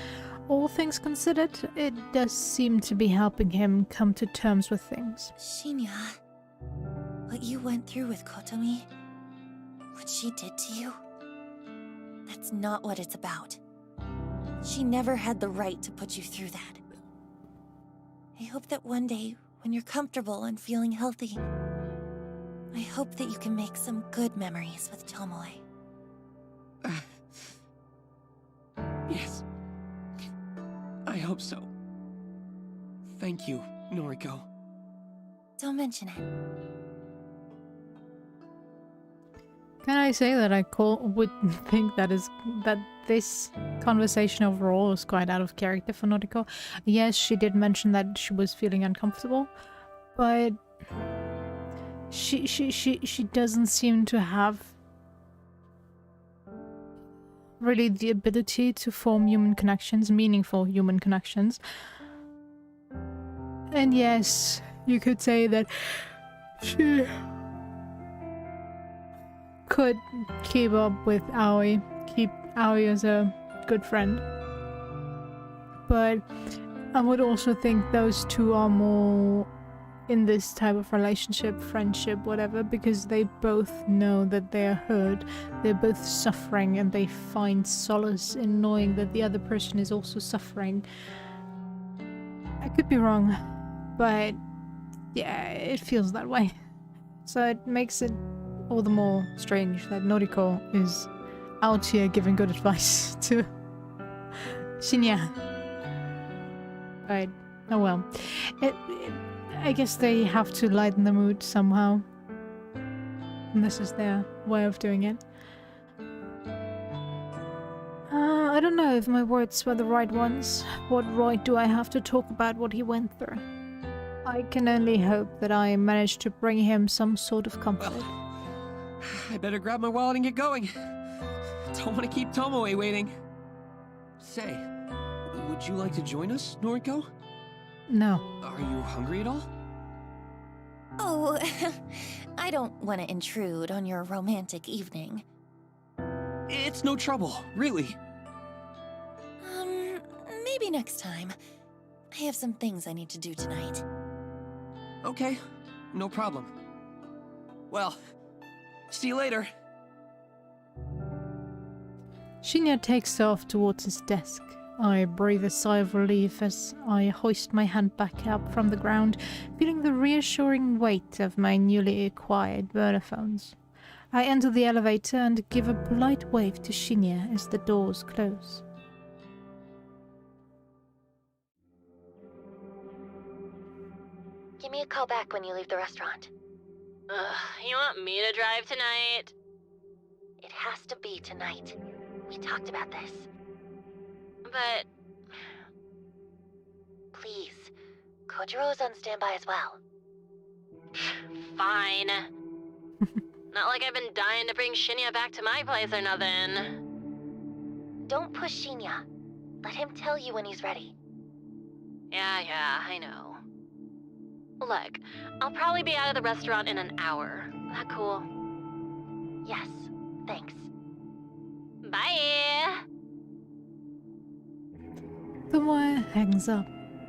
all things considered, it does seem to be helping him come to terms with things. Shinya, what you went through with Kotomi, what she did to you, that's not what it's about. She never had the right to put you through that. I hope that one day, when you're comfortable and feeling healthy, I hope that you can make some good memories with Tomoe. Yes. I hope so. Thank you, Noriko. Don't mention it. Can I say that I would think that this conversation overall is quite out of character for Noriko? Yes, she did mention that she was feeling uncomfortable, but she doesn't seem to have really the ability to form human connections, meaningful human connections. And yes, you could say that she could keep up with Aoi, keep Aoi as a good friend. But I would also think those two are more in this type of relationship, friendship, whatever, because they both know that they are hurt, they're both suffering, and they find solace in knowing that the other person is also suffering. I could be wrong, but yeah, it feels that way. So it makes it all the more strange that Noriko is out here giving good advice to Shinya. But, oh well. I guess they have to lighten the mood somehow. And this is their way of doing it. I don't know if my words were the right ones. What right do I have to talk about what he went through? I can only hope that I managed to bring him some sort of comfort. Well, I better grab my wallet and get going. Don't want to keep Tomoe waiting. Say, would you like to join us, Noriko? No. Are you hungry at all? Oh, I don't want to intrude on your romantic evening. It's no trouble, really. Maybe next time. I have some things I need to do tonight. Okay, no problem. Well, see you later. Shinya takes off towards his desk. I breathe a sigh of relief as I hoist my hand back up from the ground, feeling the reassuring weight of my newly acquired burner phones. I enter the elevator and give a polite wave to Shinya as the doors close. Give me a call back when you leave the restaurant. You want me to drive tonight? It has to be tonight. We talked about this. But Please. Kojiro is on standby as well. fine. Not like I've been dying to bring Shinya back to my place or nothing. Don't push Shinya. Let him tell you when he's ready. Yeah, I know. Look, I'll probably be out of the restaurant in an hour. That cool? Yes, thanks. Bye! The wire hangs up.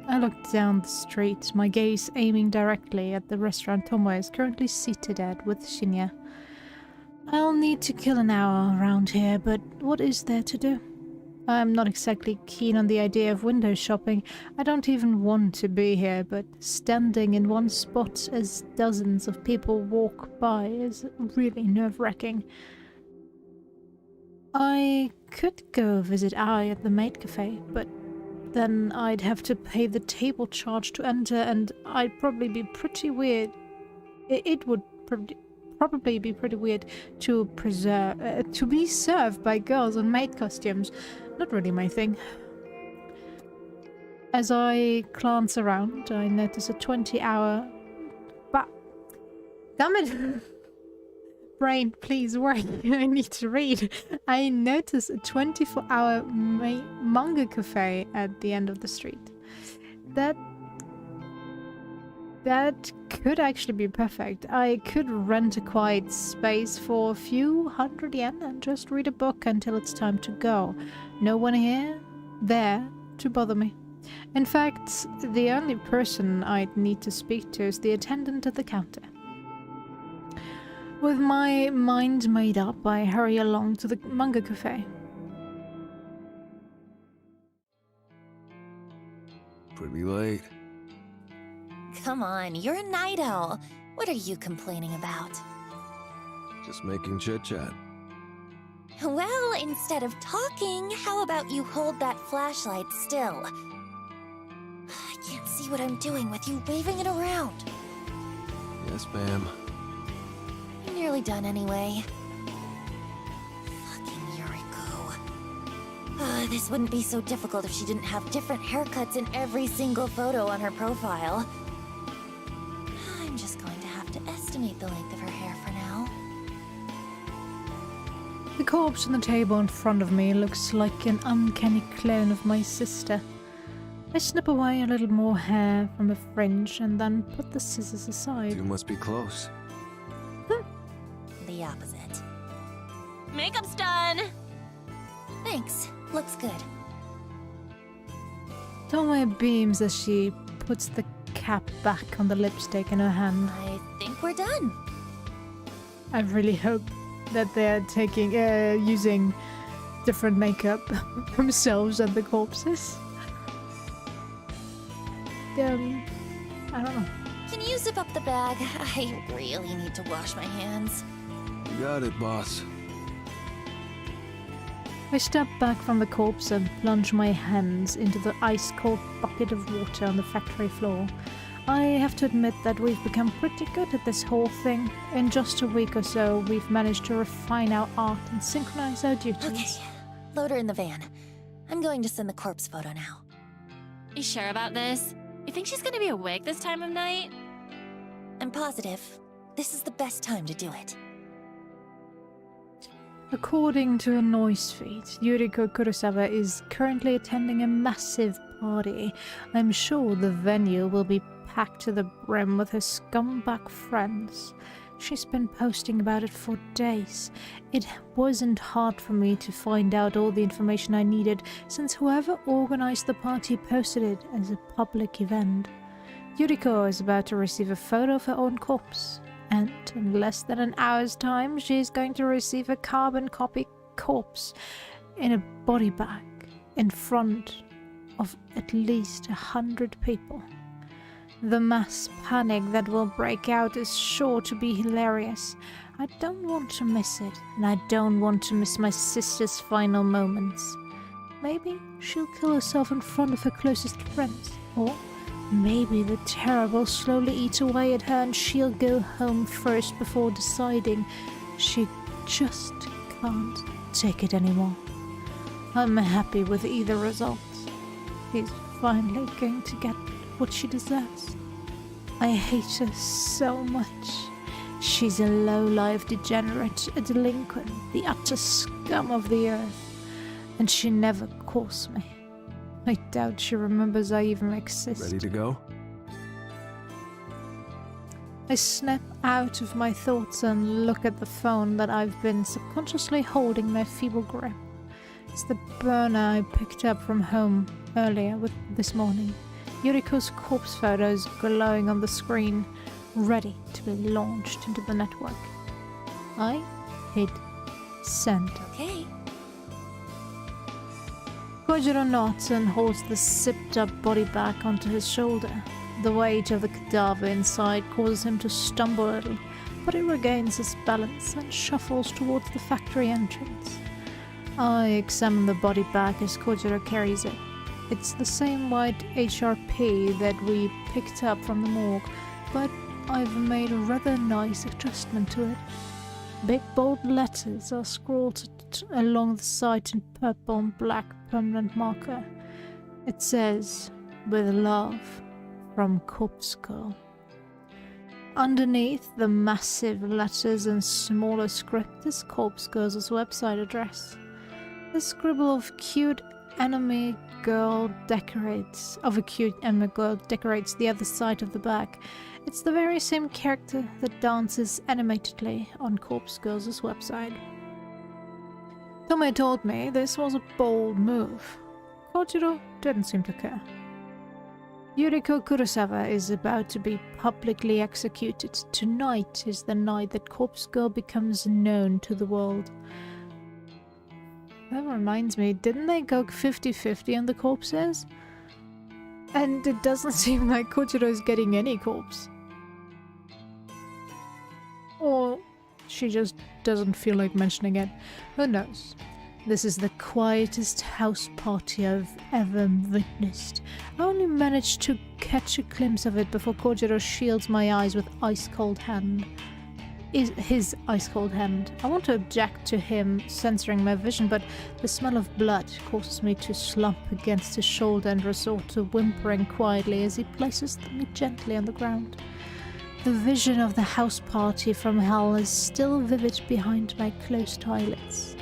I look down the street, my gaze aiming directly at the restaurant Tomoe is currently seated at with Shinya. I'll need to kill an hour around here, but what is there to do? I'm not exactly keen on the idea of window shopping. I don't even want to be here, but standing in one spot as dozens of people walk by is really nerve-wracking. I could go visit Ai at the maid cafe, but then I'd have to pay the table charge to enter, and I'd probably be pretty weird. It would probably be pretty weird to be served by girls in maid costumes. Not really my thing. As I glance around, I notice a 20-hour... Damn it! Brain, please work. I need to read. I notice a 24-hour manga cafe at the end of the street. That could actually be perfect. I could rent a quiet space for a few hundred yen and just read a book until it's time to go. No one there to bother me. In fact, the only person I'd need to speak to is the attendant at the counter. With my mind made up, I hurry along to the manga cafe. Pretty late. Come on, you're a night owl. What are you complaining about? Just making chit-chat. Well, instead of talking, how about you hold that flashlight still? I can't see what I'm doing with you waving it around. Yes, ma'am. I'm nearly done anyway. Fucking Yuriko. This wouldn't be so difficult if she didn't have different haircuts in every single photo on her profile. I'm just going to have to estimate the length of her hair for now. The corpse on the table in front of me looks like an uncanny clone of my sister. I snip away a little more hair from a fringe and then put the scissors aside. You must be close. The opposite. Makeup's done! Thanks. Looks good. Tomoe beams as she puts the cap back on the lipstick in her hand. I think we're done. I really hope that they're using different makeup themselves and the corpses. I don't know. Can you zip up the bag? I really need to wash my hands. You got it, boss. I step back from the corpse and plunge my hands into the ice-cold bucket of water on the factory floor. I have to admit that we've become pretty good at this whole thing. In just a week or so, we've managed to refine our art and synchronize our duties. Okay, load her in the van. I'm going to send the corpse photo now. You sure about this? You think she's gonna be awake this time of night? I'm positive. This is the best time to do it. According to a noise feed, Yuriko Kurosawa is currently attending a massive party. I'm sure the venue will be packed to the brim with her scumbag friends. She's been posting about it for days. It wasn't hard for me to find out all the information I needed, since whoever organized the party posted it as a public event. Yuriko is about to receive a photo of her own corpse, and in less than an hour's time, she is going to receive a carbon copy corpse. in a body bag in front of at least 100 people. The mass panic that will break out is sure to be hilarious. I don't want to miss it, and I don't want to miss my sister's final moments. Maybe she'll kill herself in front of her closest friends, or maybe the terror will slowly eat away at her and she'll go home first before deciding she just can't take it anymore. I'm happy with either result. She's finally going to get what she deserves. I hate her so much. She's a low-life degenerate, a delinquent, the utter scum of the earth. And she never calls me. I doubt she remembers I even exist. Ready to go? I snap out of my thoughts and look at the phone that I've been subconsciously holding in a feeble grip. It's the burner I picked up from home earlier this morning. Yuriko's corpse photo is glowing on the screen, ready to be launched into the network. I hit send. Okay. Kojiro nods and holds the zipped-up body back onto his shoulder. The weight of the cadaver inside causes him to stumble a little, but he regains his balance and shuffles towards the factory entrance. I examine the body bag as Kojiro carries it. It's the same white HRP that we picked up from the morgue, but I've made a rather nice adjustment to it. Big bold letters are scrawled along the side in purple and black permanent marker. It says, "With love, from Corpse Girl." Underneath the massive letters in smaller script is Corpse Girl's website address. The scribble of a cute anime girl decorates the other side of the bag. It's the very same character that dances animatedly on Corpse Girl's website. Tome told me this was a bold move. Kojiro didn't seem to care. Yuriko Kurosawa is about to be publicly executed. Tonight is the night that Corpse Girl becomes known to the world. That reminds me, didn't they go 50-50 on the corpses? And it doesn't seem like Kojiro is getting any corpse. Or she just doesn't feel like mentioning it. Who knows? This is the quietest house party I've ever witnessed. I only managed to catch a glimpse of it before Kojiro shields my eyes with ice-cold hand. His ice-cold hand. I want to object to him censoring my vision, but the smell of blood causes me to slump against his shoulder and resort to whimpering quietly as he places me gently on the ground. The vision of the house party from hell is still vivid behind my closed eyelids.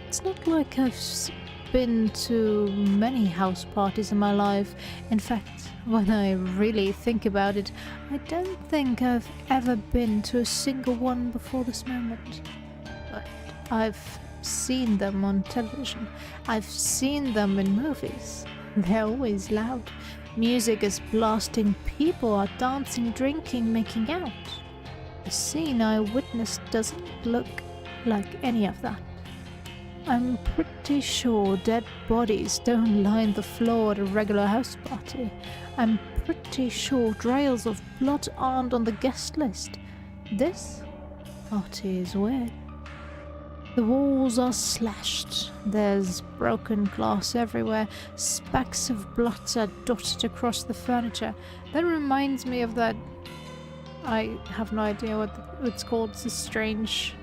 It's not like I've been to many house parties in my life. In fact, when I really think about it, I don't think I've ever been to a single one before this moment. But I've seen them on television. I've seen them in movies. They're always loud. Music is blasting, people are dancing, drinking, making out. The scene I witnessed doesn't look like any of that. I'm pretty sure dead bodies don't line the floor at a regular house party. I'm pretty sure trails of blood aren't on the guest list. This party is weird. The walls are slashed. There's broken glass everywhere. Specks of blood are dotted across the furniture. That reminds me of that... I have no idea what it's called. It's a strange...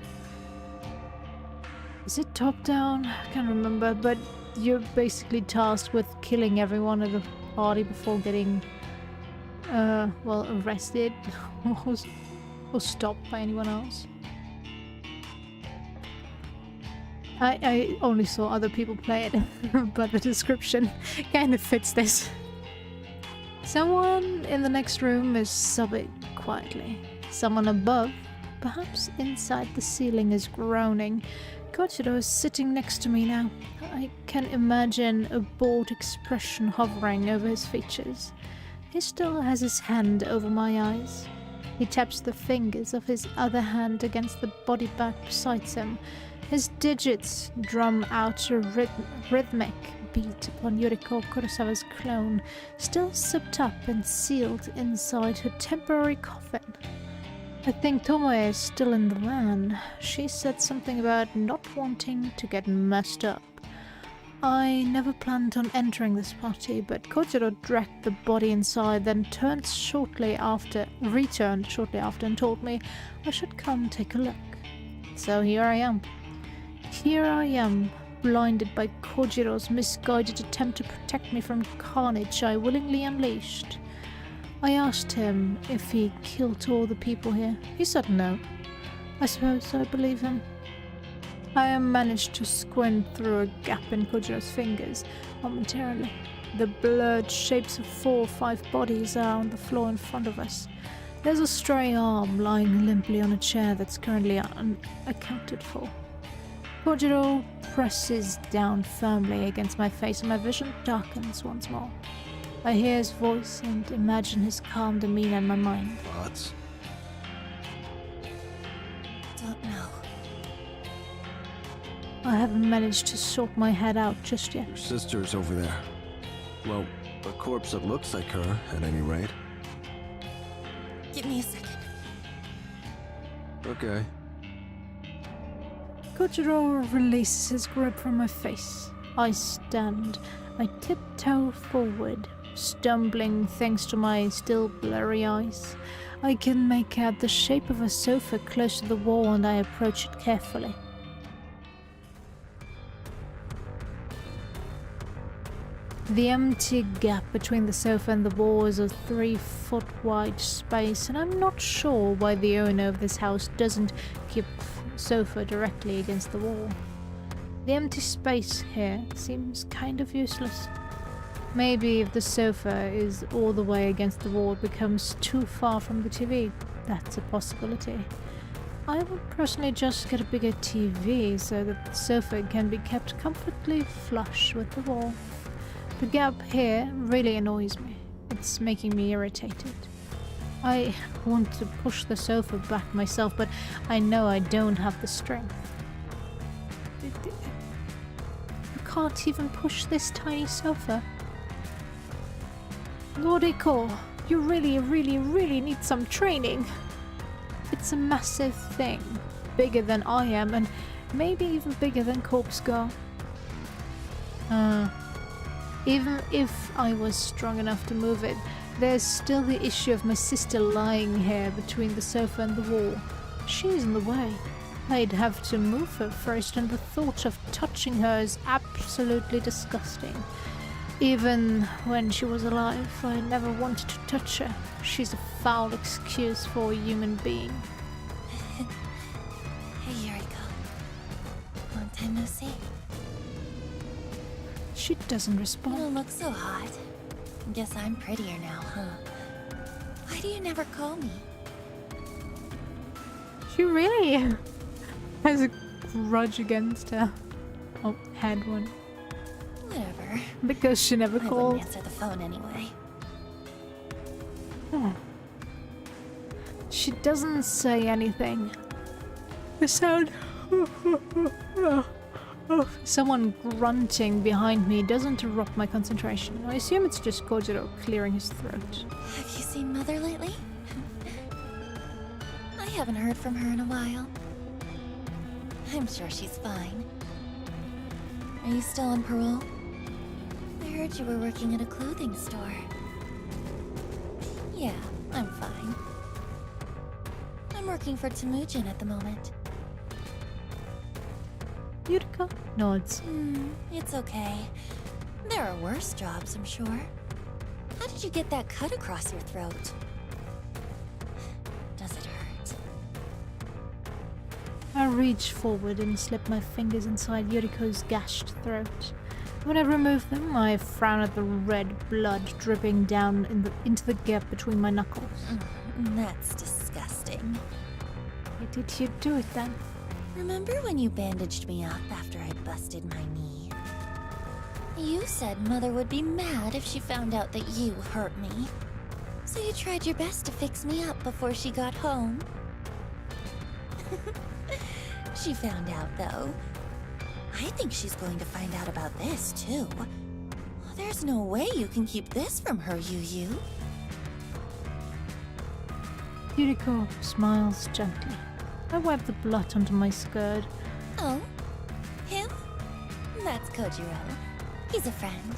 Is it top-down? I can't remember, but you're basically tasked with killing everyone at the party before getting, arrested or stopped by anyone else. I only saw other people play it, but the description kind of fits this. Someone in the next room is sobbing quietly. Someone above, perhaps inside the ceiling, is groaning. Kojiro is sitting next to me now. I can imagine a bored expression hovering over his features. He still has his hand over my eyes. He taps the fingers of his other hand against the body bag beside him. His digits drum out a rhythmic beat upon Yuriko Kurosawa's clone, still zipped up and sealed inside her temporary coffin. I think Tomoe is still in the van. She said something about not wanting to get messed up. I never planned on entering this party, but Kojiro dragged the body inside, then returned shortly after and told me I should come take a look. So here I am. Here I am, blinded by Kojiro's misguided attempt to protect me from carnage I willingly unleashed. I asked him if he killed all the people here. He said no. I suppose I believe him. I managed to squint through a gap in Kojiro's fingers momentarily. The blurred shapes of 4 or 5 bodies are on the floor in front of us. There's a stray arm lying limply on a chair that's currently unaccounted for. Kojiro presses down firmly against my face and my vision darkens once more. I hear his voice and imagine his calm demeanor in my mind. Thoughts? Don't know. I haven't managed to sort my head out just yet. Your sister's over there. Well, a corpse that looks like her, at any rate. Give me a second. Okay. Kojiro releases his grip from my face. I stand. I tiptoe forward, stumbling thanks to my still blurry eyes. I can make out the shape of a sofa close to the wall and I approach it carefully. The empty gap between the sofa and the wall is a 3-foot wide space, and I'm not sure why the owner of this house doesn't keep the sofa directly against the wall. The empty space here seems kind of useless. Maybe if the sofa is all the way against the wall, it becomes too far from the TV. That's a possibility. I would personally just get a bigger TV so that the sofa can be kept comfortably flush with the wall. The gap here really annoys me. It's making me irritated. I want to push the sofa back myself, but I know I don't have the strength. I can't even push this tiny sofa. Noriko, you really need some training. It's a massive thing, bigger than I am, and maybe even bigger than Corpse Girl. Even if I was strong enough to move it, there's still the issue of my sister lying here between the sofa and the wall. She's in the way. I'd have to move her first, and the thought of touching her is absolutely disgusting. Even when she was alive, I never wanted to touch her. She's a foul excuse for a human being. Hey, Yuriko. Long time no see. She doesn't You respond. don't look so hot. Guess I'm prettier now, huh? Why do you never call me? She really has a grudge against her. Oh, had one. Whatever. Because she never I called. wouldn't answer the phone anyway. She doesn't say anything. The sound someone grunting behind me does interrupt my concentration. I assume it's just Kojiro clearing his throat. Have you seen Mother lately? I haven't heard from her in a while. I'm sure she's fine. Are you still on parole? I heard you were working at a clothing store. Yeah, I'm fine. I'm working for Temujin at the moment. Yuriko nods. It's okay. There are worse jobs, I'm sure. How did you get that cut across your throat? Does it hurt? I reach forward and slip my fingers inside Yuriko's gashed throat. When I remove them, I frown at the red blood dripping down into the gap between my knuckles. That's disgusting. Why did you do it then? Remember when you bandaged me up after I busted my knee? You said Mother would be mad if she found out that you hurt me. So you tried your best to fix me up before she got home. she found out, though. I think she's going to find out about this, too. There's no way you can keep this from her, Yu. Yuriko smiles gently. I wipe the blood onto my skirt. Oh? Him? That's Kojiro. He's a friend.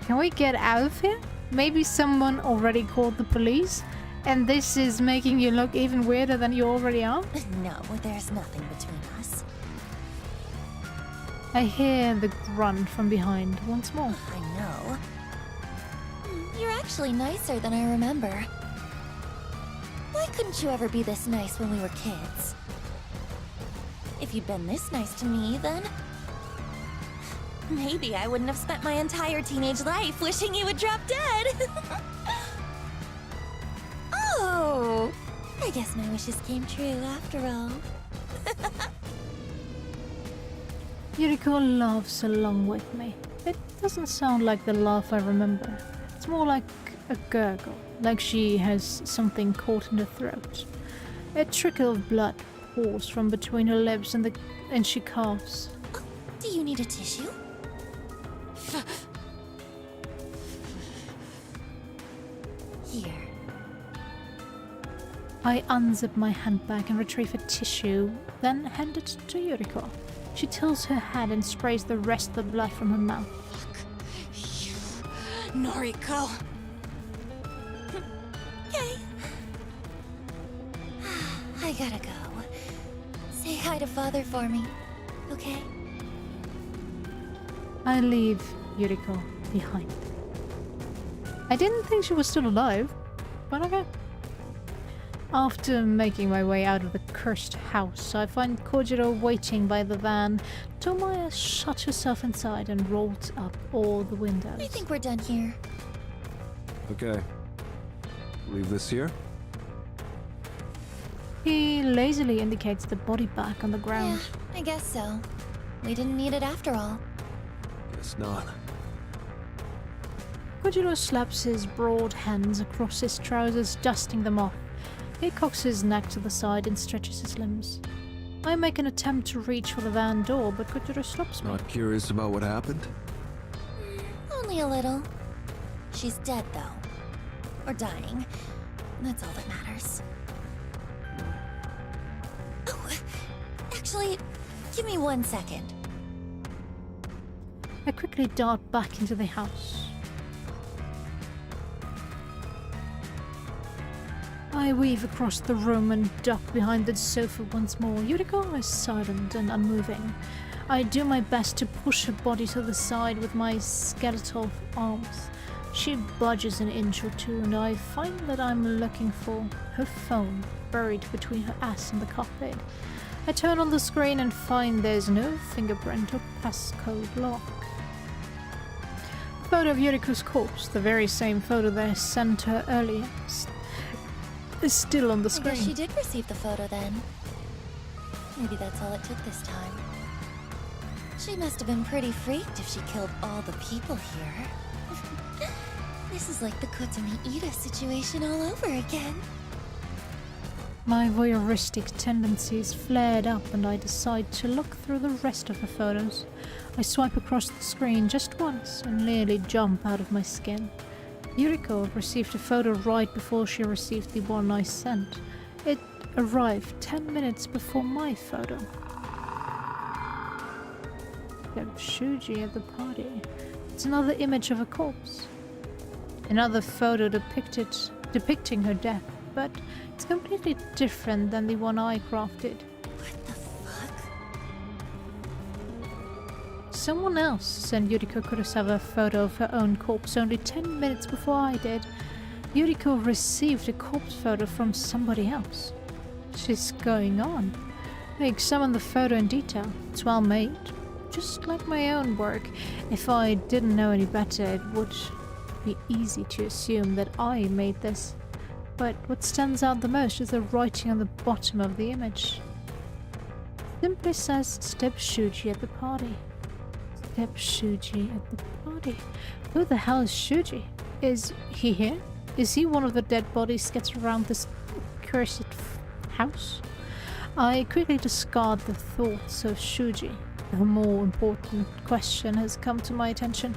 Can we get out of here? Maybe someone already called the police, and this is making you look even weirder than you already are? No, there's nothing between us. I hear the grunt from behind once more. I know. You're actually nicer than I remember. Why couldn't you ever be this nice when we were kids? If you'd been this nice to me, then maybe I wouldn't have spent my entire teenage life wishing you would drop dead. Oh, I guess my wishes came true after all. Yuriko laughs along with me. It doesn't sound like the laugh I remember. It's more like a gurgle, like she has something caught in her throat. A trickle of blood pours from between her lips and she coughs. Oh, do you need a tissue? Here. I unzip my handbag and retrieve a tissue, then hand it to Yuriko. She tilts her head and sprays the rest of the blood from her mouth. Noriko. Okay. I gotta go. Say hi to Father for me, okay? I leave Yuriko behind. I didn't think she was still alive, but okay. After making my way out of the cursed house, I find Kojiro waiting by the van. Tomoya shut herself inside and rolled up all the windows. I think we're done here. Okay. Leave this here? He lazily indicates the body bag on the ground. Yeah, I guess so. We didn't need it after all. Guess not. Kojiro slaps his broad hands across his trousers, dusting them off. He cocks his neck to the side and stretches his limbs. I make an attempt to reach for the van door, but Kojiro stops me. Not curious about what happened? Only a little. She's dead, though. Or dying. That's all that matters. Oh, actually, give me 1 second. I quickly dart back into the house. I weave across the room and duck behind the sofa once more. Yuriko is silent and unmoving. I do my best to push her body to the side with my skeletal arms. She budges an inch or two, and I find that I'm looking for her phone buried between her ass and the cockpit. I turn on the screen and find there's no fingerprint or passcode lock. A photo of Yuriko's corpse, the very same photo that I sent her earlier, is still on the screen. I guess she did receive the photo then. Maybe that's all it took this time. She must have been pretty freaked if she killed all the people here. This is like the Kotami Ida situation all over again. My voyeuristic tendencies flared up and I decide to look through the rest of the photos. I swipe across the screen just once and nearly jump out of my skin. Yuriko received a photo right before she received the one I sent. It arrived 10 minutes before my photo. Shuji at the party. It's another image of a corpse. Another photo depicting her death, but it's completely different than the one I crafted. What the fuck? Someone else sent Yuriko Kurosawa a photo of her own corpse only 10 minutes before I did. Yuriko received a corpse photo from somebody else. What's going on? I examined the photo in detail. It's well made, just like my own work. If I didn't know any better, it would be easy to assume that I made this. But what stands out the most is the writing on the bottom of the image. It simply says Step Shuji at the party. Step Shuji at the party. Who the hell is Shuji? Is he here? Is he one of the dead bodies scattered around this cursed house? I quickly discard the thoughts of Shuji. A more important question has come to my attention.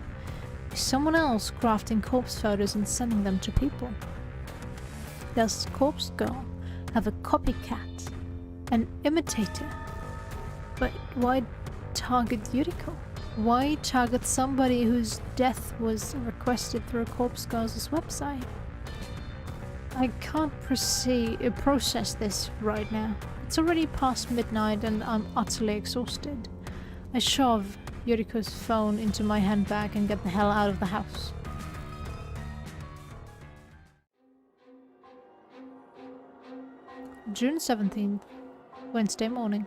Is someone else crafting corpse photos and sending them to people? Does Corpse Girl have a copycat? An imitator? But why target Yuriko? Why target somebody whose death was requested through Corpse Girl's website? I can't process this right now. It's already past midnight and I'm utterly exhausted. I shove Yuriko's phone into my handbag and get the hell out of the house. June 17th, Wednesday morning.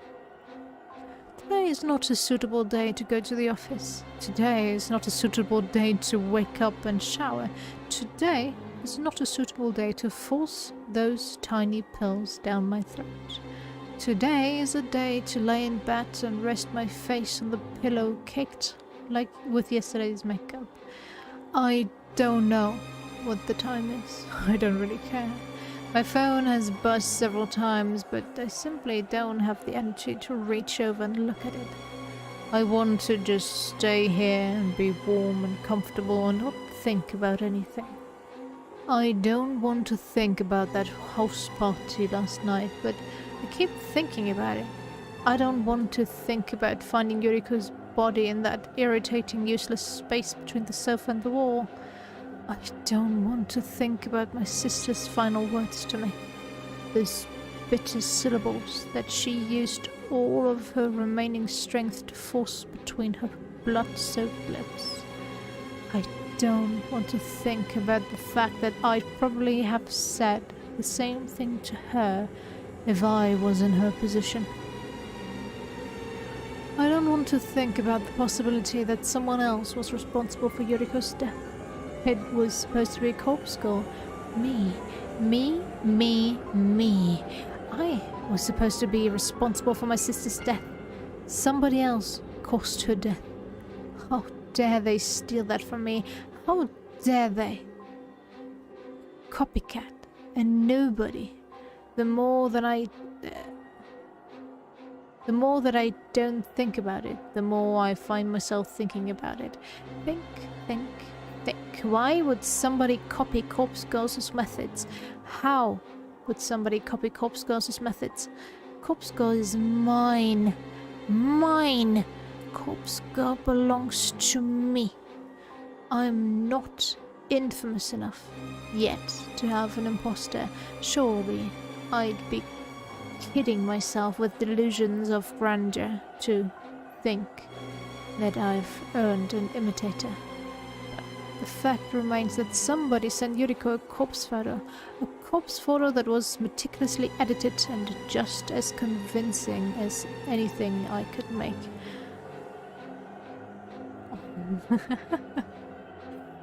Today is not a suitable day to go to the office. Today is not a suitable day to wake up and shower. Today is not a suitable day to force those tiny pills down my throat. Today is a day to lay in bed and rest my face on the pillow caked like with yesterday's makeup. I don't know what the time is. I don't really care. My phone has buzzed several times, but I simply don't have the energy to reach over and look at it. I want to just stay here and be warm and comfortable and not think about anything. I don't want to think about that house party last night, but I keep thinking about it. I don't want to think about finding Yuriko's body in that irritating, useless space between the sofa and the wall. I don't want to think about my sister's final words to me. Those bitter syllables that she used all of her remaining strength to force between her blood-soaked lips. I don't want to think about the fact that I'd probably have said the same thing to her if I was in her position. I don't want to think about the possibility that someone else was responsible for Yuriko's death. It was supposed to be a corpse girl. Me. I was supposed to be responsible for my sister's death. Somebody else caused her death. How dare they steal that from me? How dare they? Copycat. And nobody. The more that I don't think about it, the more I find myself thinking about it. Think. Why would somebody copy Corpse Girl's methods? How would somebody copy Corpse Girl's methods? Corpse Girl is mine. Mine. Corpse Girl belongs to me. I'm not infamous enough yet to have an imposter. Surely I'd be kidding myself with delusions of grandeur to think that I've earned an imitator. The fact remains that somebody sent Yuriko a corpse photo that was meticulously edited and just as convincing as anything I could make.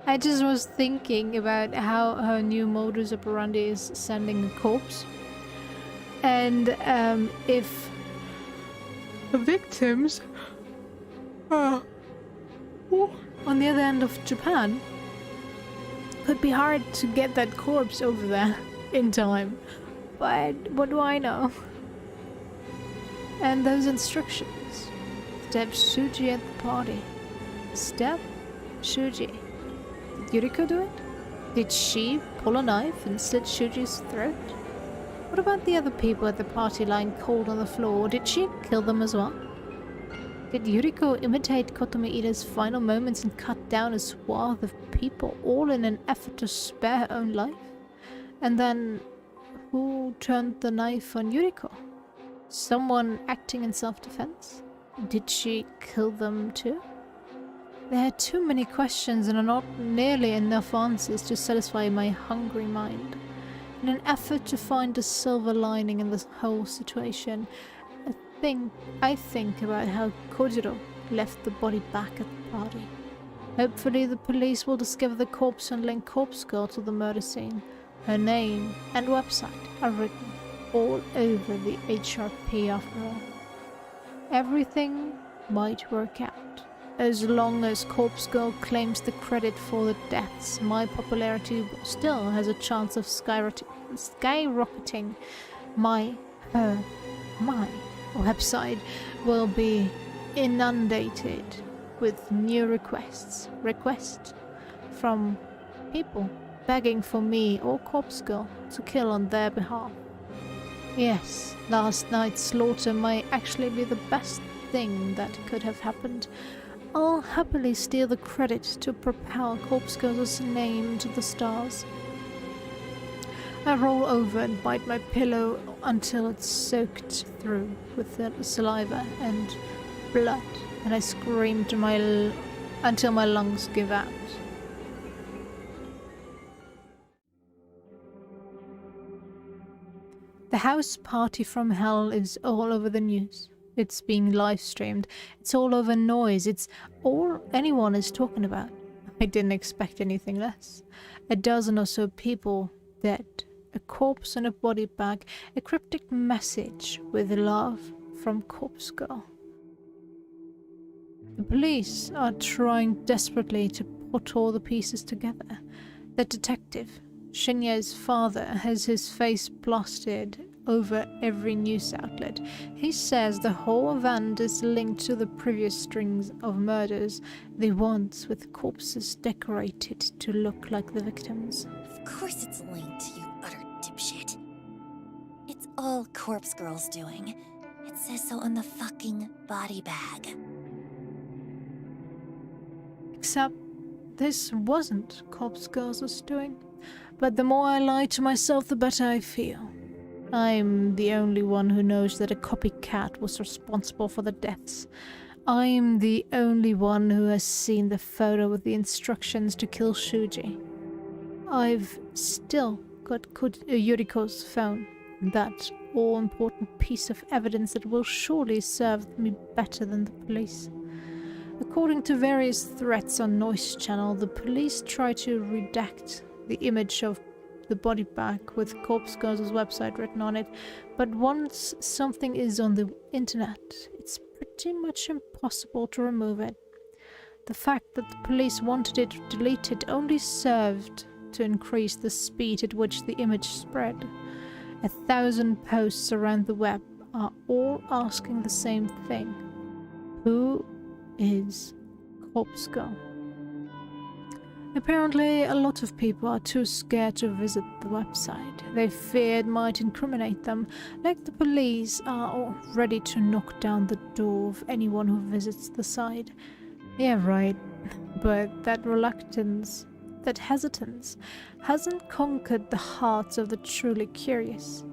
I just was thinking about how her new modus operandi is sending a corpse. And if the victims are on the other end of Japan, it could be hard to get that corpse over there in time. But what do I know? And those instructions. Stab Shuji at the party. Stab Shuji. Did Yuriko do it? Did she pull a knife and slit Shuji's throat? What about the other people at the party lying cold on the floor? Did she kill them as well? Did Yuriko imitate Kotomi Ida's final moments and cut down a swath of people, all in an effort to spare her own life? And then, who turned the knife on Yuriko? Someone acting in self-defense? Did she kill them too? There are too many questions and are not nearly enough answers to satisfy my hungry mind. In an effort to find a silver lining in this whole situation, I think about how Kojiro left the body back at the party. Hopefully the police will discover the corpse and link Corpse Girl to the murder scene. Her name and website are written all over the HRP after all. Everything might work out. As long as Corpse Girl claims the credit for the deaths, my popularity still has a chance of skyrocketing. Her my website will be inundated with new requests from people begging for me or Corpse Girl to kill on their behalf. Yes, last night's slaughter might actually be the best thing that could have happened. I'll happily steal the credit to propel Corpse Girl's name to the stars. I roll over and bite my pillow until it's soaked through with the saliva and blood, and I scream until my lungs give out. The house party from hell is all over the news. It's being live streamed. It's all over noise. It's all anyone is talking about. I didn't expect anything less. A dozen or so people dead. A corpse in a body bag. A cryptic message with love from Corpse Girl. The police are trying desperately to put all the pieces together. The detective, Shinya's father, has his face plastered over every news outlet. He says the whole event is linked to the previous strings of murders, the ones with corpses decorated to look like the victims. Of course it's linked, you utter dipshit. It's all Corpse Girl's doing. It says so on the fucking body bag. Except this wasn't Corpse Girl's doing. But the more I lie to myself, the better I feel. I'm the only one who knows that a copycat was responsible for the deaths. I'm the only one who has seen the photo with the instructions to kill Shuji. I've still got Yuriko's phone, that all-important piece of evidence that will surely serve me better than the police. According to various threats on Noise Channel, the police try to redact the image of the body bag with Corpse Girl's website written on it, but once something is on the internet, it's pretty much impossible to remove it. The fact that the police wanted it deleted only served to increase the speed at which the image spread. 1,000 posts around the web are all asking the same thing. Who is Corpse Girl? Apparently, a lot of people are too scared to visit the website. They fear it might incriminate them, like the police are all ready to knock down the door of anyone who visits the site. Yeah, right, but that reluctance, that hesitance, hasn't conquered the hearts of the truly curious.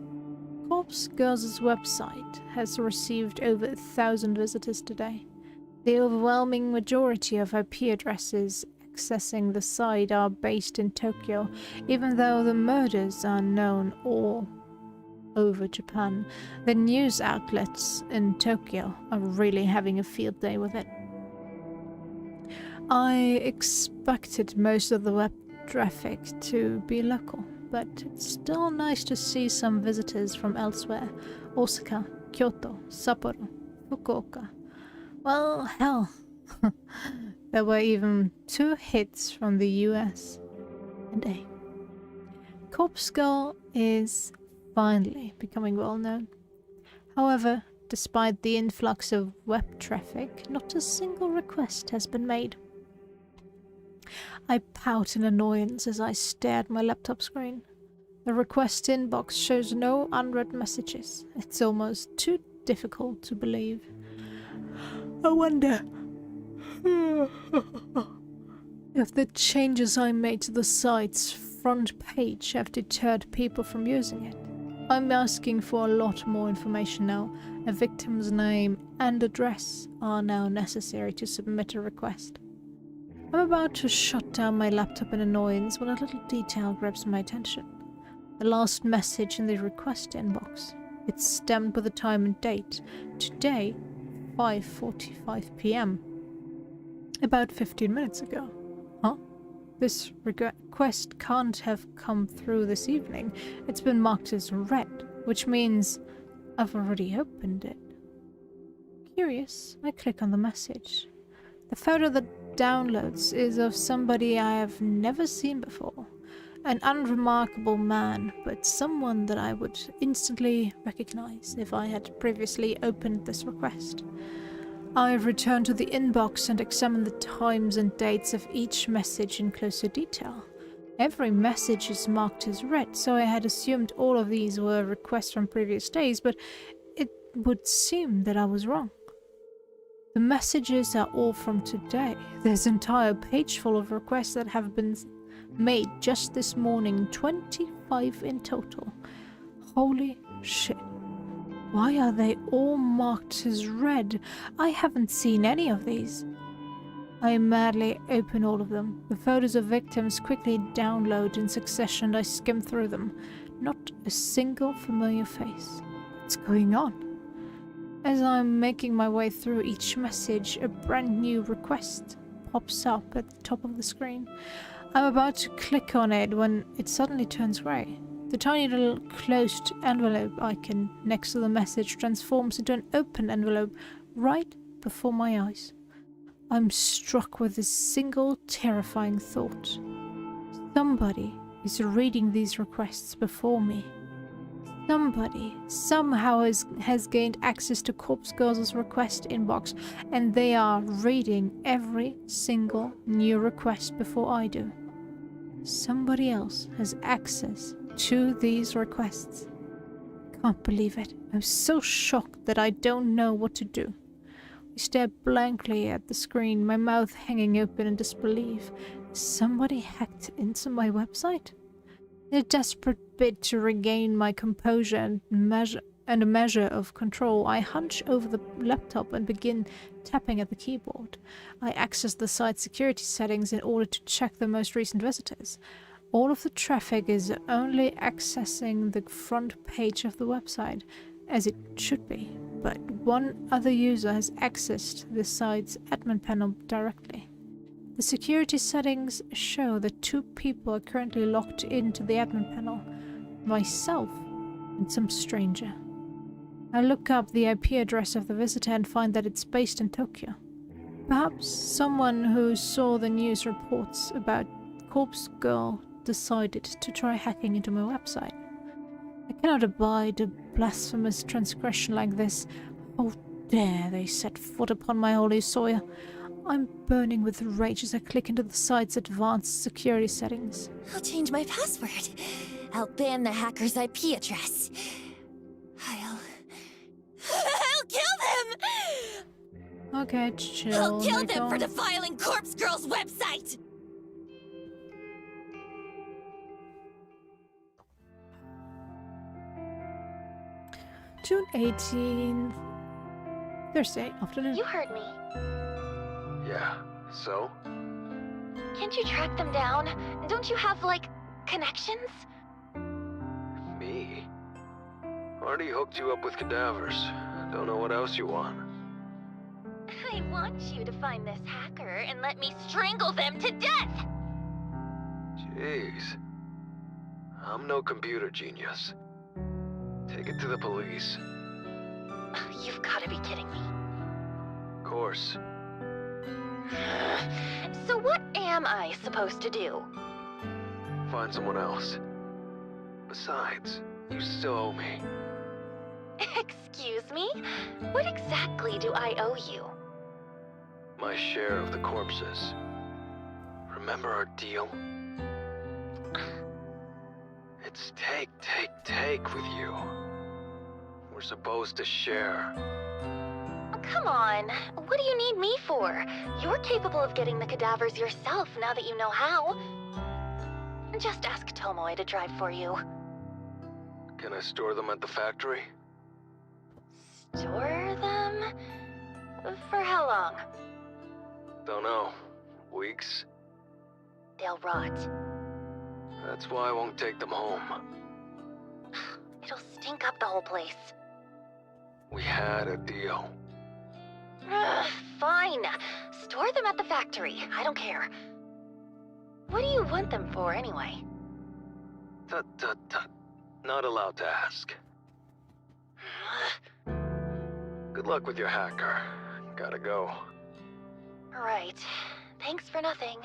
Corpse Girl's website has received over 1,000 visitors today. The overwhelming majority of IP addresses accessing the site are based in Tokyo, even though the murders are known all over Japan. The news outlets in Tokyo are really having a field day with it. I expected most of the web traffic to be local, but it's still nice to see some visitors from elsewhere. Osaka, Kyoto, Sapporo, Fukuoka. Well, hell. There were even 2 hits from the US. And Corpse Girl is finally becoming well known. However, despite the influx of web traffic, not a single request has been made. I pout in annoyance as I stare at my laptop screen. The request inbox shows no unread messages. It's almost too difficult to believe. I wonder if the changes I made to the site's front page have deterred people from using it. I'm asking for a lot more information now. A victim's name and address are now necessary to submit a request. I'm about to shut down my laptop in annoyance when a little detail grabs my attention. The last message in the request inbox. It's stamped with the time and date. Today, 5:45 p.m. About 15 minutes ago. Huh? This request can't have come through this evening. It's been marked as read, which means I've already opened it. Curious, I click on the message. The photo that downloads is of somebody I have never seen before. An unremarkable man, but someone that I would instantly recognize if I had previously opened this request. I returned to the inbox and examined the times and dates of each message in closer detail. Every message is marked as read, so I had assumed all of these were requests from previous days, but it would seem that I was wrong. The messages are all from today. There's an entire page full of requests that have been made just this morning, 25 in total. Holy shit. Why are they all marked as read? I haven't seen any of these. I madly open all of them. The photos of victims quickly download in succession and I skim through them. Not a single familiar face. What's going on? As I'm making my way through each message, a brand new request pops up at the top of the screen. I'm about to click on it when it suddenly turns grey. The tiny little closed envelope icon next to the message transforms into an open envelope right before my eyes. I'm struck with a single terrifying thought. Somebody is reading these requests before me. Somebody somehow has gained access to Corpse Girls' request inbox, and they are reading every single new request before I do. Somebody else has access to these requests. Can't believe it. I'm so shocked that I don't know what to do. I stare blankly at the screen, my mouth hanging open in disbelief. Somebody hacked into my website? In a desperate bid to regain my composure and a measure of control, I hunch over the laptop and begin tapping at the keyboard. I access the site's security settings in order to check the most recent visitors. All of the traffic is only accessing the front page of the website, as it should be, but one other user has accessed the site's admin panel directly. The security settings show that 2 people are currently logged into the admin panel, myself and some stranger. I look up the IP address of the visitor and find that it's based in Tokyo. Perhaps someone who saw the news reports about Corpse Girl decided to try hacking into my website. I cannot abide a blasphemous transgression like this. How dare they set foot upon my holy soil? I'm burning with rage as I click into the site's advanced security settings. I'll change my password. I'll ban the hacker's IP address. I'll kill them! Okay, chill. I'll kill them Michael. for defiling Corpse Girl's website! June 18th, Thursday afternoon. You heard me. Yeah, so? Can't you track them down? Don't you have, like, connections? Me? Already hooked you up with cadavers. Don't know what else you want. I want you to find this hacker and let me strangle them to death! Jeez. I'm no computer genius. Take it to the police. You've gotta be kidding me. Of course. So what am I supposed to do? Find someone else. Besides, you still owe me. Excuse me? What exactly do I owe you? My share of the corpses. Remember our deal? It's take with you. We're supposed to share. Come on, what do you need me for? You're capable of getting the cadavers yourself now that you know how. Just ask Tomoe to drive for you. Can I store them at the factory? Store them? For how long? Don't know. Weeks? They'll rot. That's why I won't take them home. It'll stink up the whole place. We had a deal. Fine. Store them at the factory. I don't care. What do you want them for, anyway? Tut. Not allowed to ask. Good luck with your hacker. Gotta go. Right. Thanks for nothing.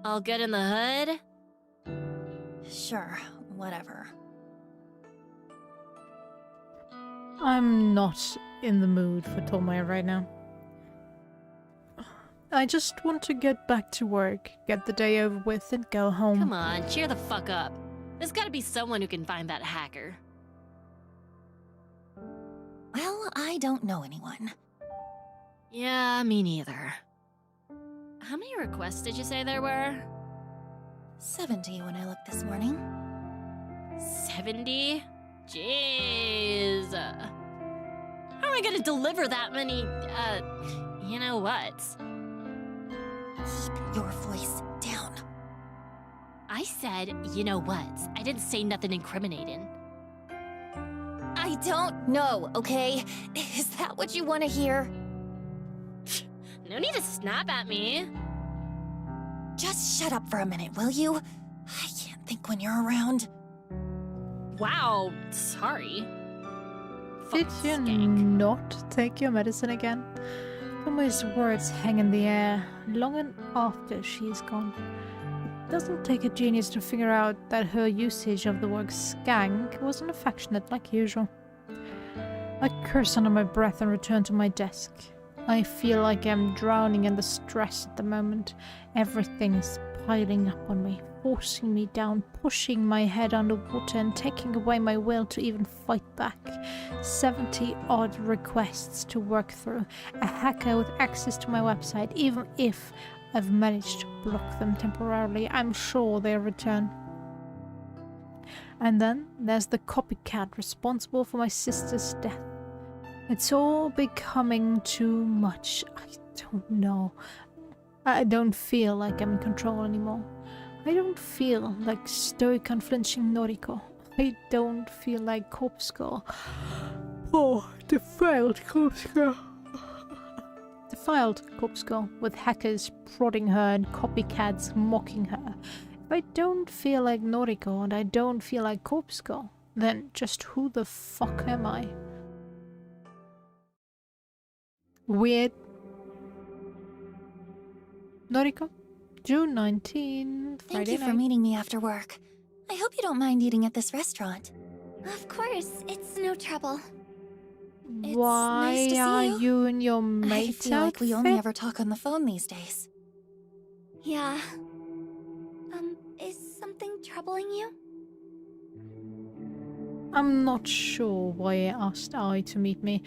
All good in the hood? Sure, whatever. I'm not in the mood for Tomoe right now. I just want to get back to work, get the day over with, and go home. Come on, cheer the fuck up. There's gotta be someone who can find that hacker. Well, I don't know anyone. Yeah, me neither. How many requests did you say there were? 70 when I looked this morning. 70? Jeez. How am I gonna deliver that many, you know what? Keep your voice down. I said, you know what? I didn't say nothing incriminating. I don't know, okay? Is that what you want to hear? No need to snap at me. Just shut up for a minute, will you? I can't think when you're around. Wow, sorry. Did Fuck you skank. not take your medicine again? Tomoe's words hang in the air, long and after she's gone. It doesn't take a genius to figure out that her usage of the word skank wasn't affectionate like usual. I curse under my breath and return to my desk. I feel like I'm drowning in the stress at the moment. Everything's piling up on me, forcing me down, pushing my head underwater and taking away my will to even fight back. 70 odd requests to work through, a hacker with access to my website. Even if I've managed to block them temporarily, I'm sure they'll return. And then there's the copycat responsible for my sister's death. It's all becoming too much. I don't know. I don't feel like I'm in control anymore. I don't feel like stoic, unflinching Noriko. I don't feel like Corpse Girl. Oh, defiled Corpse Girl. Defiled Corpse Girl, with hackers prodding her and copycats mocking her. If I don't feel like Noriko and I don't feel like Corpse Girl, then just who the fuck am I? Weird. Noriko, June 19, Thank Friday you for night. meeting me after work. I hope you don't mind eating at this restaurant. Of course, it's no trouble. It's Why nice to see are you. you in your I mate's feel like we only outfit? ever talk on the phone these days. Yeah. Is something troubling you? I'm not sure why I asked I to meet me.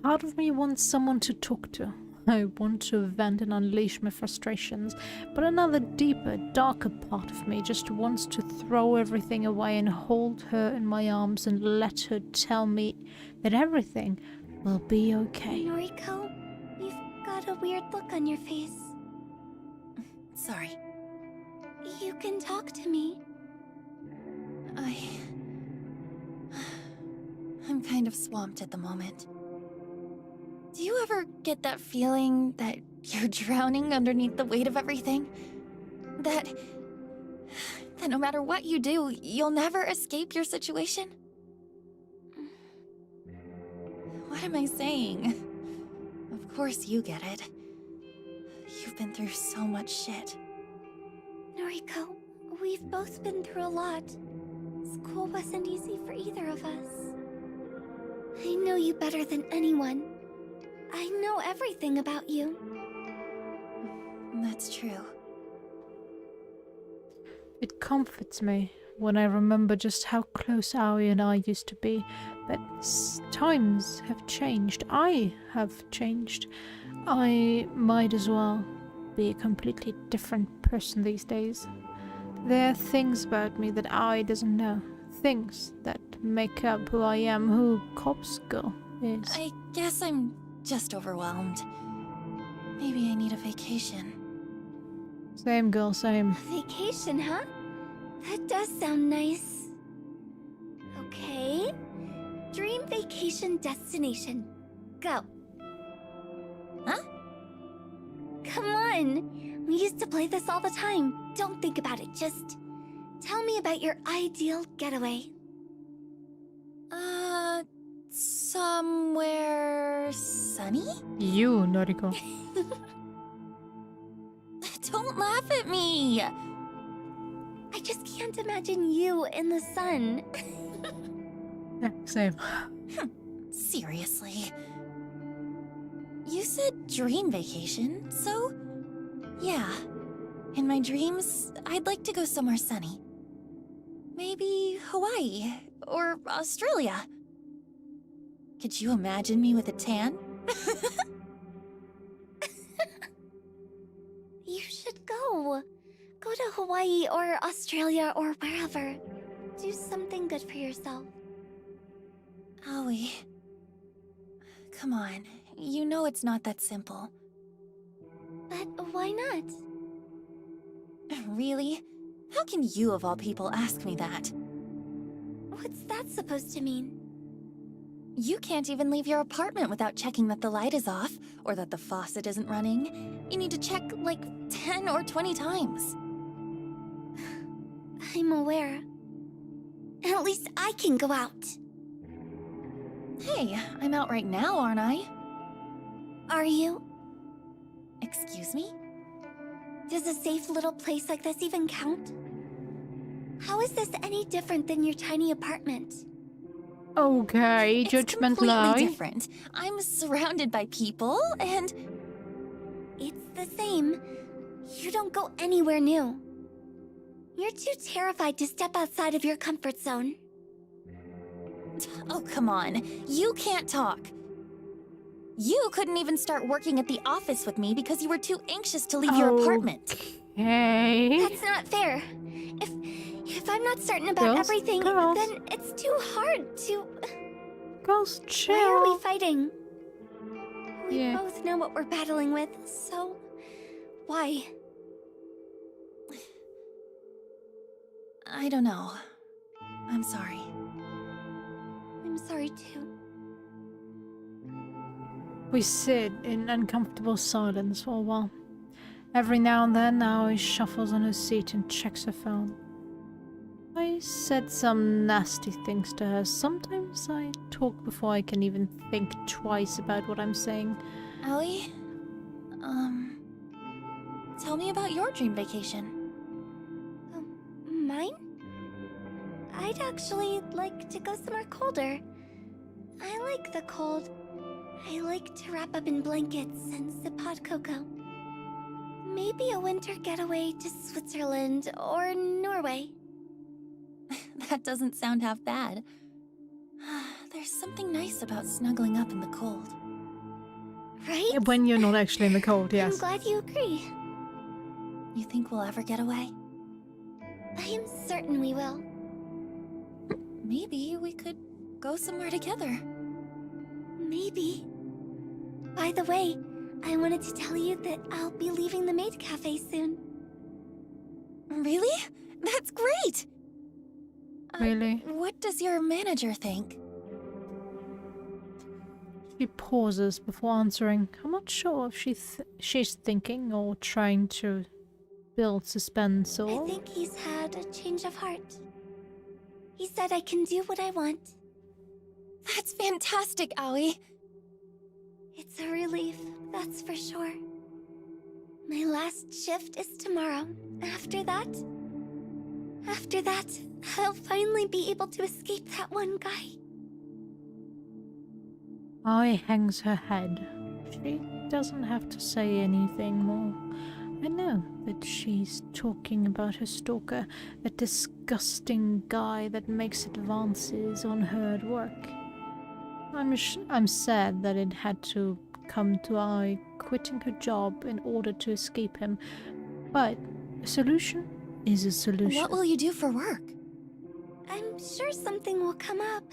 Part of me wants someone to talk to. I want to vent and unleash my frustrations, but another deeper, darker part of me just wants to throw everything away and hold her in my arms and let her tell me that everything will be okay. Noriko, you've got a weird look on your face. Sorry. You can talk to me. I'm kind of swamped at the moment. Do you ever get that feeling that you're drowning underneath the weight of everything? That no matter what you do, you'll never escape your situation? What am I saying? Of course you get it. You've been through so much shit. Noriko, we've both been through a lot. School wasn't easy for either of us. I know you better than anyone. I know everything about you. That's true. It comforts me when I remember just how close Aoi and I used to be, but times have changed. I have changed. I might as well be a completely different person these days. There are things about me that Aoi doesn't know. Things that make up who I am, who Corpse Girl is. I guess I'm just overwhelmed. Maybe I need a vacation. Same girl, same. Vacation, huh? That does sound nice. Okay. Dream vacation destination. Go. Huh? Come on. We used to play this all the time. Don't think about it. Just tell me about your ideal getaway. Somewhere sunny? You, Noriko. Don't Don't laugh at me! I just can't imagine you in the sun. Yeah, same. Seriously. You said dream vacation, so... Yeah. In my dreams, I'd like to go somewhere sunny. Maybe Hawaii or Australia. Could you imagine me with a tan? You should go. Go to Hawaii or Australia or wherever. Do something good for yourself. Aoi. Come on. You know it's not that simple. But why not? Really? How can you, of all people, ask me that? What's that supposed to mean? You can't even leave your apartment without checking that the light is off, or that the faucet isn't running. You need to check, like, 10 or 20 times. I'm aware. At least I can go out. Hey, I'm out right now, aren't I? Are you? Excuse me? Does a safe little place like this even count? How is this any different than your tiny apartment? Okay, It's judgment completely lie. different. I'm surrounded by people, and... It's the same. You don't go anywhere new. You're too terrified to step outside of your comfort zone. Oh, come on. You can't talk. You couldn't even start working at the office with me because you were too anxious to leave your apartment. Okay. That's not fair. If I'm not certain about Girls, everything, girls. then it's too hard to... Girls, chill. Why are we fighting? We Yeah. both know what we're battling with, so... Why? I don't know. I'm sorry. I'm sorry too. We sit in uncomfortable silence for a while. Every now and then, Aoi shuffles on her seat and checks her phone. I said some nasty things to her. Sometimes I talk before I can even think twice about what I'm saying. Aoi? Tell me about your dream vacation. Mine? I'd actually like to go somewhere colder. I like the cold. I like to wrap up in blankets and sip hot cocoa. Maybe a winter getaway to Switzerland or Norway. That doesn't sound half bad. There's something nice about snuggling up in the cold. Right? When you're not actually in the cold, I'm yes. glad you agree. You think we'll ever get away? I am certain we will. Maybe we could go somewhere together. Maybe. By the way, I wanted to tell you that I'll be leaving the maid cafe soon. Really? That's great! Really? What does your manager think? She pauses before answering. I'm not sure if she's thinking or trying to build suspense I or... think he's had a change of heart. He said I can do what I want. That's fantastic, Aoi! It's a relief, that's for sure. My last shift is tomorrow. After that, I'll finally be able to escape that one guy. Aoi hangs her head. She doesn't have to say anything more. I know that she's talking about her stalker, that disgusting guy that makes advances on her at work. I'm sad that it had to come to Aoi quitting her job in order to escape him, but a solution is a solution. What will you do for work? I'm sure something will come up.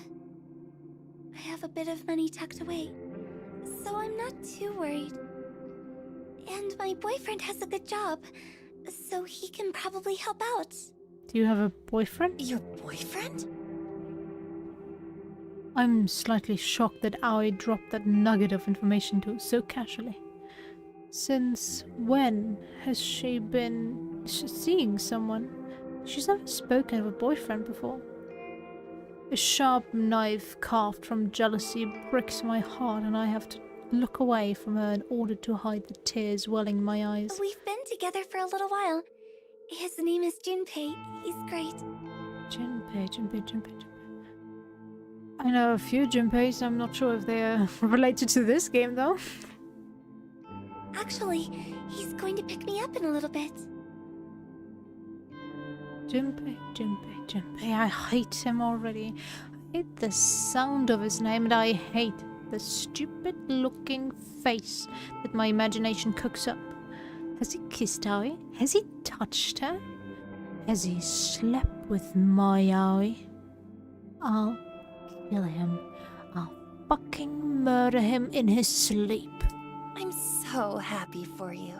I have a bit of money tucked away, so I'm not too worried. And my boyfriend has a good job, so he can probably help out. Do you have a boyfriend? Your boyfriend? I'm slightly shocked that Aoi dropped that nugget of information to so casually. Since when has she been seeing someone? She's never spoken of a boyfriend before. A sharp knife carved from jealousy pricks my heart, and I have to look away from her in order to hide the tears welling in my eyes. We've been together for a little while. His name is Junpei. He's great. Junpei. I know a few Junpeis. I'm not sure if they're related to this game, though. Actually, he's going to pick me up in a little bit. Junpei. I hate him already. I hate the sound of his name, and I hate the stupid-looking face that my imagination cooks up. Has he kissed Aoi? Has he touched her? Has he slept with my Aoi? I'll kill him. I'll fucking murder him in his sleep. I'm so happy for you.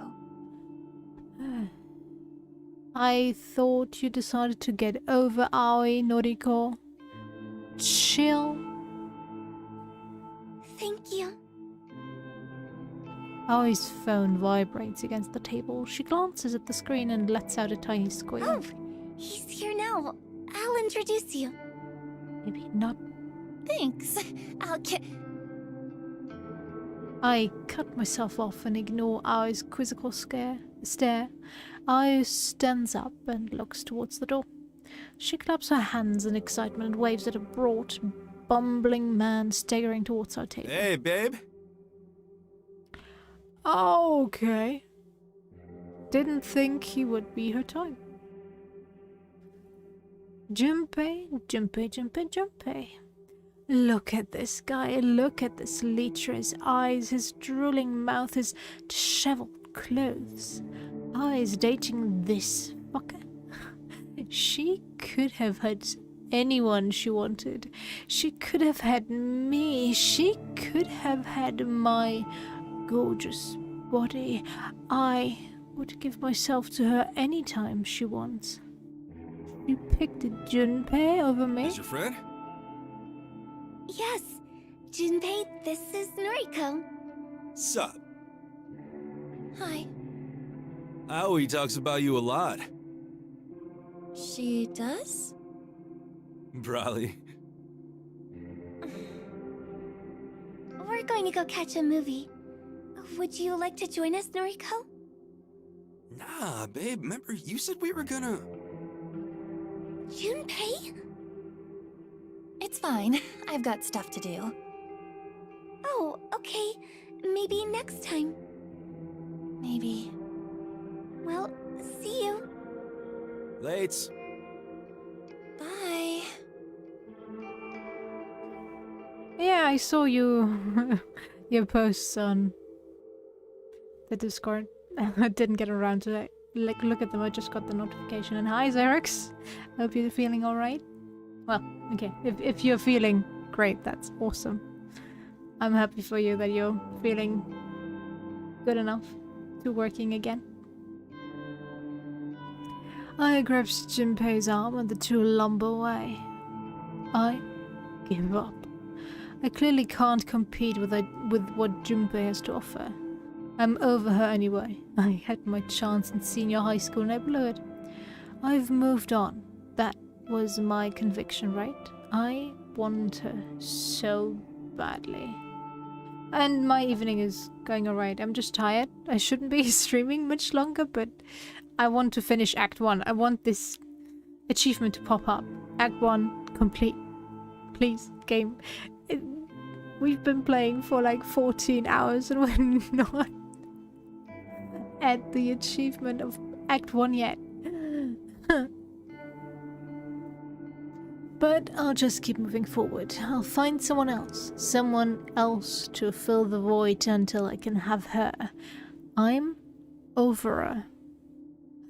I thought you decided to get over Aoi, Noriko. Chill. Thank you. Aoi's phone vibrates against the table. She glances at the screen and lets out a tiny squeal. Oh, he's here now. I'll introduce you. Maybe not. Thanks. I'll get... I cut myself off and ignore Aoi's quizzical stare. Aoi stands up and looks towards the door. She claps her hands in excitement and waves at a broad, bumbling man staggering towards our table. Hey, babe. Okay. Didn't think he would be her type. Junpei. Look at this guy. Look at this leecher. His eyes, his drooling mouth, his disheveled clothes. Is dating this fucker? She could have had anyone she wanted. She could have had me. She could have had my gorgeous body. I would give myself to her anytime she wants. You picked a Junpei over me? Is your friend? Yes. Junpei, this is Noriko. Sup? Hi. Aoi talks about you a lot. She does? Probably. We're going to go catch a movie. Would you like to join us, Noriko? Nah, babe. Remember, you said we were gonna... Junpei? It's fine. I've got stuff to do. Oh, okay. Maybe next time. Maybe. Well, see you. Lates. Bye. Yeah, I saw you your posts on the Discord. I didn't get around to look at them. I just got the notification. And hi, Xerix. Hope you're feeling all right. Well, okay. If you're feeling great, that's awesome. I'm happy for you that you're feeling good enough to working again. I grabbed Junpei's arm and the two lumber away. I give up. I clearly can't compete with what Junpei has to offer. I'm over her anyway. I had my chance in senior high school and I blew it. I've moved on. That was my conviction, right? I want her so badly. And my evening is going alright. I'm just tired. I shouldn't be streaming much longer, but I want to finish Act 1. I want this achievement to pop up. Act 1 complete. Please, game. We've been playing for like 14 hours and we're not at the achievement of Act 1 yet. But I'll just keep moving forward. I'll find someone else to fill the void until I can have her. I'm over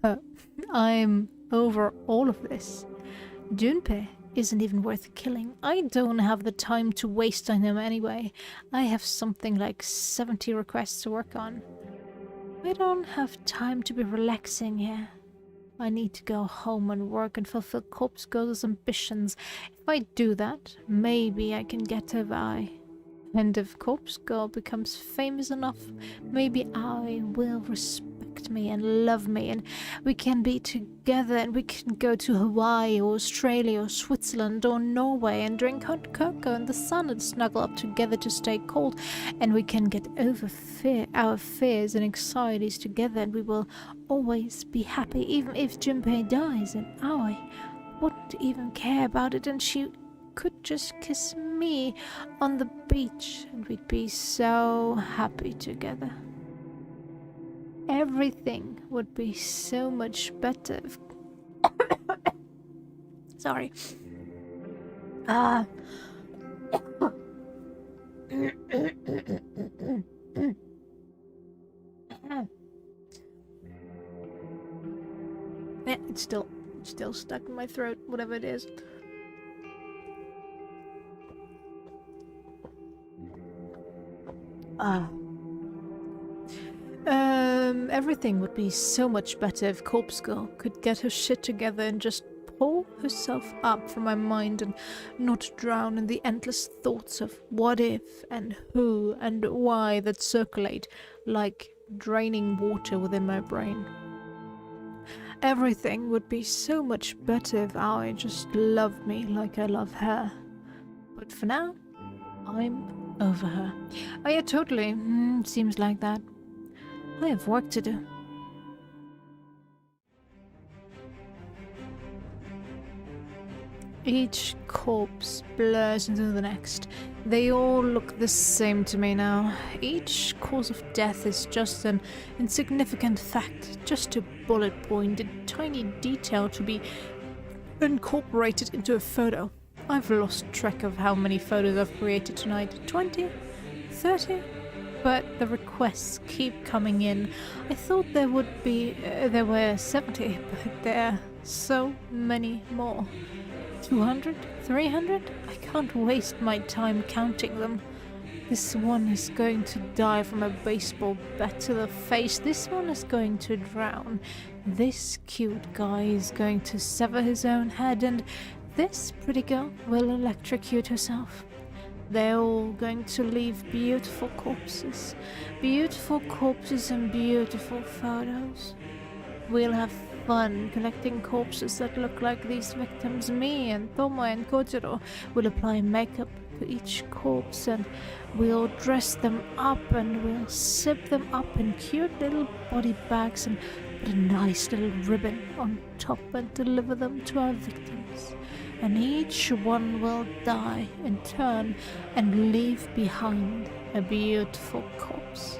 her. I'm over all of this. Junpei isn't even worth killing. I don't have the time to waste on him anyway. I have something like 70 requests to work on. I don't have time to be relaxing here. I need to go home and work and fulfill Corpse Girl's ambitions. If I do that, maybe I can get over I. And if Corpse Girl becomes famous enough, maybe I will respect respect me and love me, and we can be together, and we can go to Hawaii or Australia or Switzerland or Norway and drink hot cocoa in the sun and snuggle up together to stay cold, and we can get over our fears and anxieties together, and we will always be happy, even if Junpei dies, and Aoi wouldn't even care about it, and she could just kiss me on the beach, and we'd be so happy together. Everything would be so much better if... Sorry. Yeah, it's still stuck in my throat, whatever it is. Everything would be so much better if Corpse Girl could get her shit together and just pull herself up from my mind and not drown in the endless thoughts of what if and who and why that circulate like draining water within my brain. Everything would be so much better if Aoi just loved me like I love her. But for now, I'm over her. Oh yeah, totally. Seems like that. I have work to do. Each corpse blurs into the next. They all look the same to me now. Each cause of death is just an insignificant fact, just a bullet point, a tiny detail to be incorporated into a photo. I've lost track of how many photos I've created tonight. 20? 30? But the requests keep coming in. I thought there were 70, but there are so many more. 200? 300? I can't waste my time counting them. This one is going to die from a baseball bat to the face. This one is going to drown. This cute guy is going to sever his own head, and this pretty girl will electrocute herself. They're all going to leave beautiful corpses and beautiful photos. We'll have fun collecting corpses that look like these victims. Me and Tomo and Kojiro will apply makeup to each corpse, and we'll dress them up, and we'll zip them up in cute little body bags and put a nice little ribbon on top and deliver them to our victims. And each one will die in turn and leave behind a beautiful corpse.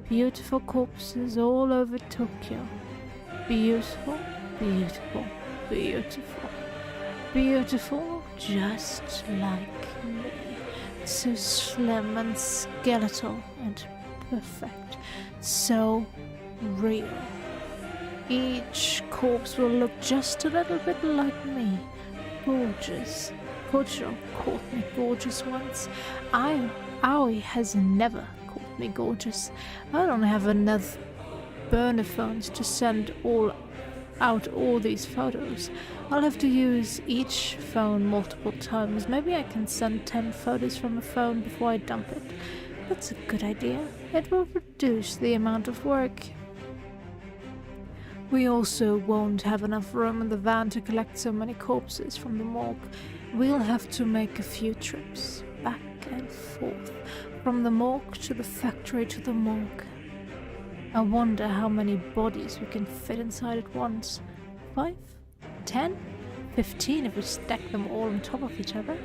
Beautiful corpses all over Tokyo. Beautiful, beautiful, beautiful. Beautiful just like me. So slim and skeletal and perfect. So real. Each corpse will look just a little bit like me. Gorgeous. Kojiro called me gorgeous once. Aoi has never called me gorgeous. I don't have enough burner phones to send out all these photos. I'll have to use each phone multiple times. Maybe I can send 10 photos from a phone before I dump it. That's a good idea. It will reduce the amount of work. We also won't have enough room in the van to collect so many corpses from the morgue. We'll have to make a few trips, back and forth, from the morgue to the factory to the morgue. I wonder how many bodies we can fit inside at once. 5? 10? 15 if we stack them all on top of each other.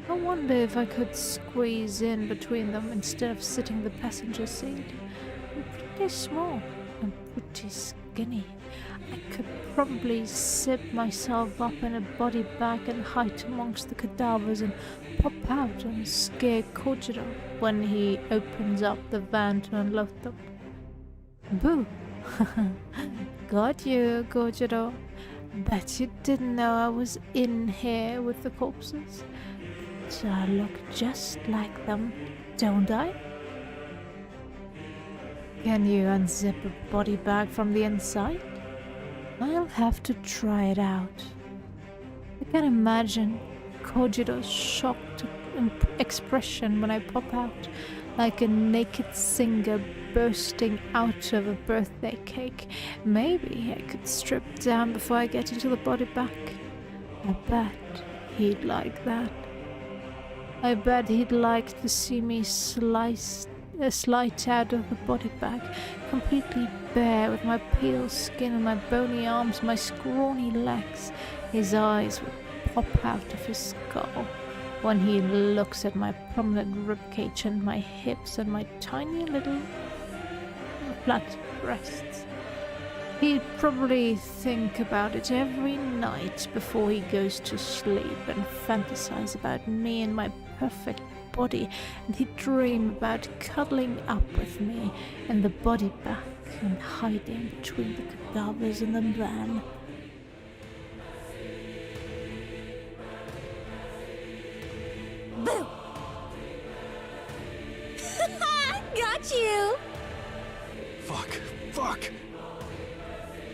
I wonder if I could squeeze in between them instead of sitting in the passenger seat. I'm pretty small and pretty skinny. I could probably zip myself up in a body bag and hide amongst the cadavers and pop out and scare Kojiro when he opens up the van to unload them. Boo! Got you, Kojiro. Bet you didn't know I was in here with the corpses. So I look just like them, don't I? Can you unzip a body bag from the inside? I'll have to try it out. I can imagine Kojiro's shocked expression when I pop out. like a naked singer bursting out of a birthday cake. Maybe I could strip down before I get into the body bag. I bet he'd like that. I bet he'd like to see me slide out of the body bag, completely bare, with my pale skin and my bony arms, my scrawny legs. His eyes would pop out of his skull when he looks at my prominent ribcage and my hips and my tiny little flat breasts. He'd probably think about it every night before he goes to sleep and fantasize about me and my perfect body, and he'd dream about cuddling up with me in the body bag and hiding between the cadavers in the van. Boo! Got you! Fuck.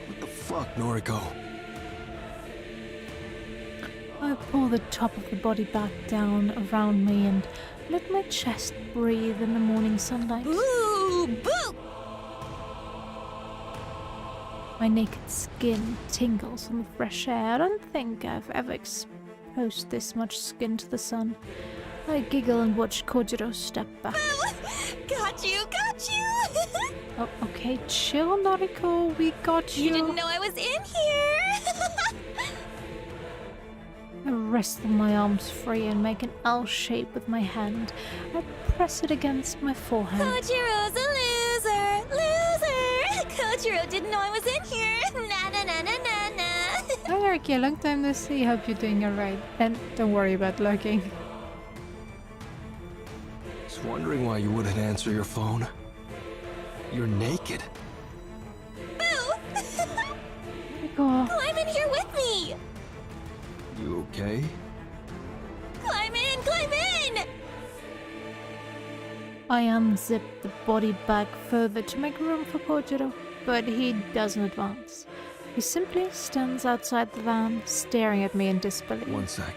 What the fuck, Noriko? I pull the top of the body bag down around me and let my chest breathe in the morning sunlight. Boo! Boo! My naked skin tingles in the fresh air. I don't think I've ever exposed this much skin to the sun. I giggle and watch Kojiro step back. Got you! Oh, okay, chill, Noriko. We got you. You didn't know I was in here! I wrestle my arms free and make an L shape with my hand. I press it against my forehead. Kojiro's a loser! Kojiro didn't know I was in here! Na na na na na na! Hi, Arky. Long time no see. Hope you're doing alright. And don't worry about lurking. Was wondering why you wouldn't answer your phone. You're naked. Boo! Noriko. Climb in here with me! You okay? Climb in! I unzip the body bag further to make room for Kojiro, but he doesn't advance. He simply stands outside the van, staring at me in disbelief. 1 sec.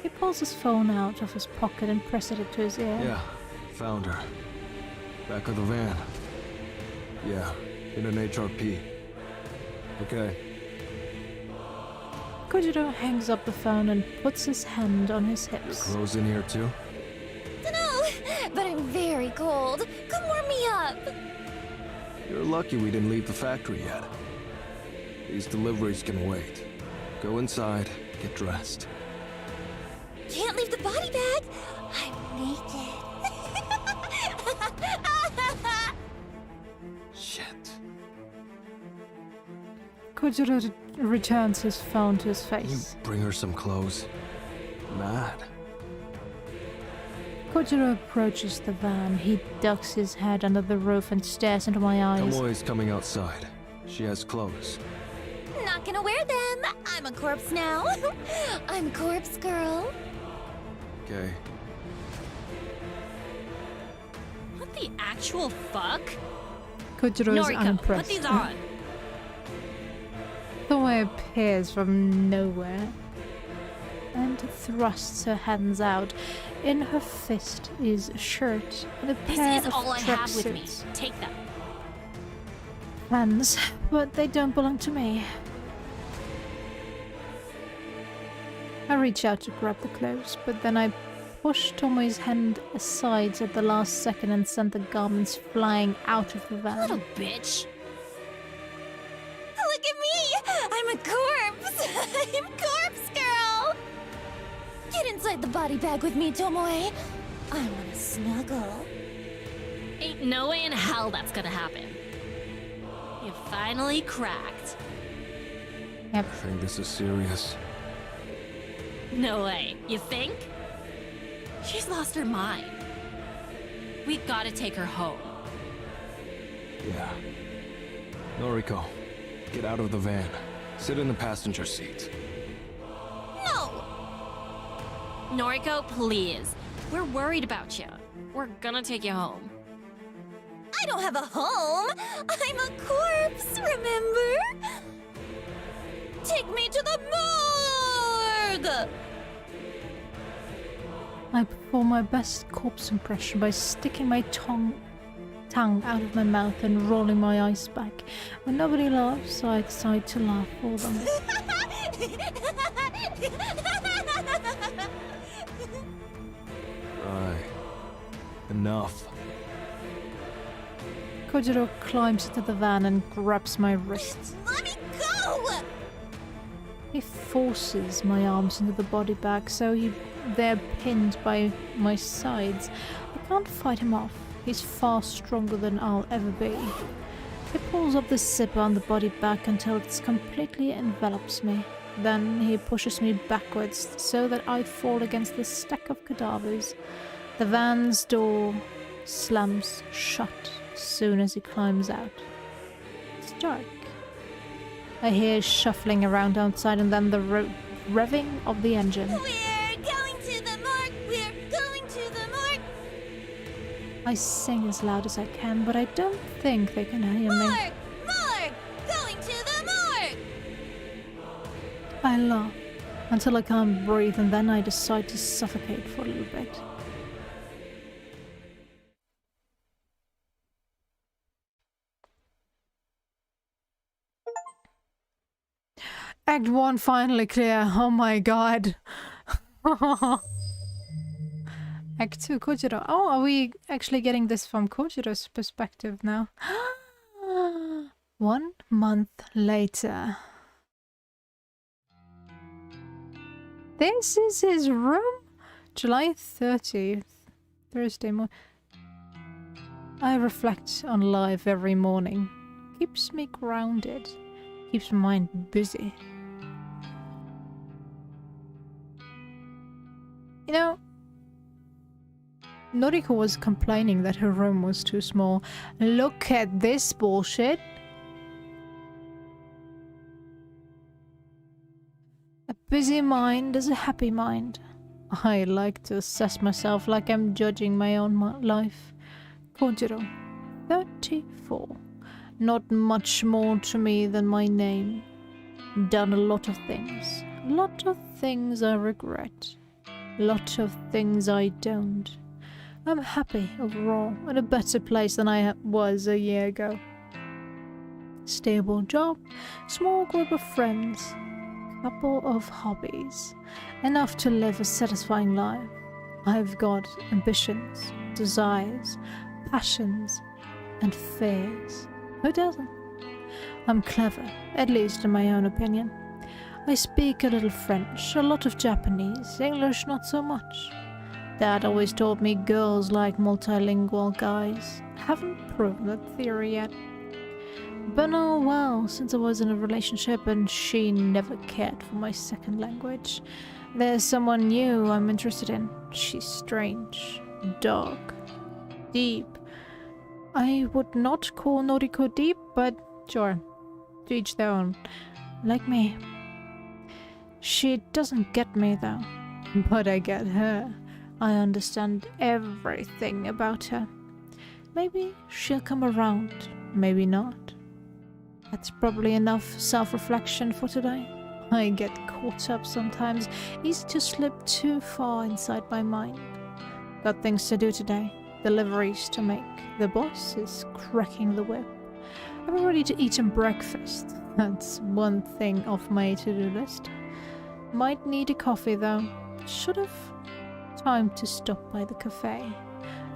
He pulls his phone out of his pocket and presses it to his ear. Yeah, found her. Back of the van. Yeah, in an HRP. Okay. Kojiro hangs up the phone and puts his hand on his hips. Clothes in here too? Dunno, but I'm very cold. Come warm me up. You're lucky we didn't leave the factory yet. These deliveries can wait. Go inside, get dressed. Can't leave the body bag. I'm naked. Shit. Kojiro returns his phone to his Can you face. bring her some clothes? Mad. Kojiro approaches the van. He ducks his head under the roof and stares into my eyes. Tomoe's coming outside. She has clothes. Not gonna wear them. I'm a corpse now. I'm corpse girl. Okay. What the actual fuck? Kojiro is Noriko, unimpressed. put these on. Tomoe appears from nowhere and thrusts her hands out. In her fist is a shirt and a pair This is of all I have with me. tracksuits. Take them. Hands, but they don't belong to me. I reach out to grab the clothes, but then I push Tomoe's hand aside at the last second and send the garments flying out of the van. Little bitch. Look at me. I'm a corpse. I'm corpse girl. Get inside the body bag with me, Tomoe. I want to snuggle. Ain't no way in hell that's gonna happen. You finally cracked. I think this is serious. No way. You think? She's lost her mind. We gotta take her home. Yeah. Noriko, get out of the van. Sit in the passenger seat. No. Noriko, please. We're worried about you. We're gonna take you home. I don't have a home. I'm a corpse, remember? Take me to the morgue. I perform my best corpse impression by sticking my tongue out of my mouth and rolling my eyes back. When nobody laughs, I decide to laugh for them. Right. Enough. Kojiro climbs into the van and grabs my wrists. Let me go! He forces my arms into the body bag, so they're pinned by my sides. I can't fight him off. He's far stronger than I'll ever be. He pulls up the zipper on the body bag until it completely envelops me. Then he pushes me backwards so that I fall against the stack of cadavers. The van's door slams shut as soon as he climbs out. It's dark. I hear shuffling around outside and then the revving of the engine. We're going to the morgue! We're going to the morgue! I sing as loud as I can, but I don't think they can hear me. Morgue! Morgue! Going to the morgue! I laugh until I can't breathe and then I decide to suffocate for a little bit. Act 1 finally clear. Oh my god. Act 2, Kojiro. Oh, are we actually getting this from Kojiro's perspective now? 1 month later. This is his room? July 30th. Thursday morning. I reflect on life every morning. Keeps me grounded. Keeps my mind busy. You know, Noriko was complaining that her room was too small. Look at this bullshit. A busy mind is a happy mind. I like to assess myself like I'm judging my own life. Kojiro, 34. Not much more to me than my name. Done a lot of things. A lot of things I regret. A lot of things I don't. I'm happy overall, in a better place than I was a year ago. Stable job, small group of friends, couple of hobbies, enough to live a satisfying life. I've got ambitions, desires, passions, and fears. Who doesn't? I'm clever, at least in my own opinion. I speak a little French, a lot of Japanese, English not so much. Dad always told me girls like multilingual guys. Haven't proven that theory yet. Been a while since I was in a relationship and she never cared for my second language. There's someone new I'm interested in. She's strange, dark, deep. I would not call Noriko deep, but sure, to each their own. Like me. She doesn't get me though, but I get her. I understand everything about her. Maybe she'll come around, maybe not. That's probably enough self-reflection for today. I get caught up sometimes, easy to slip too far inside my mind. Got things to do today, deliveries to make. The boss is cracking the whip. I'm ready to eat some breakfast. That's one thing off my to-do list. Might need a coffee though. Should have time to stop by the cafe.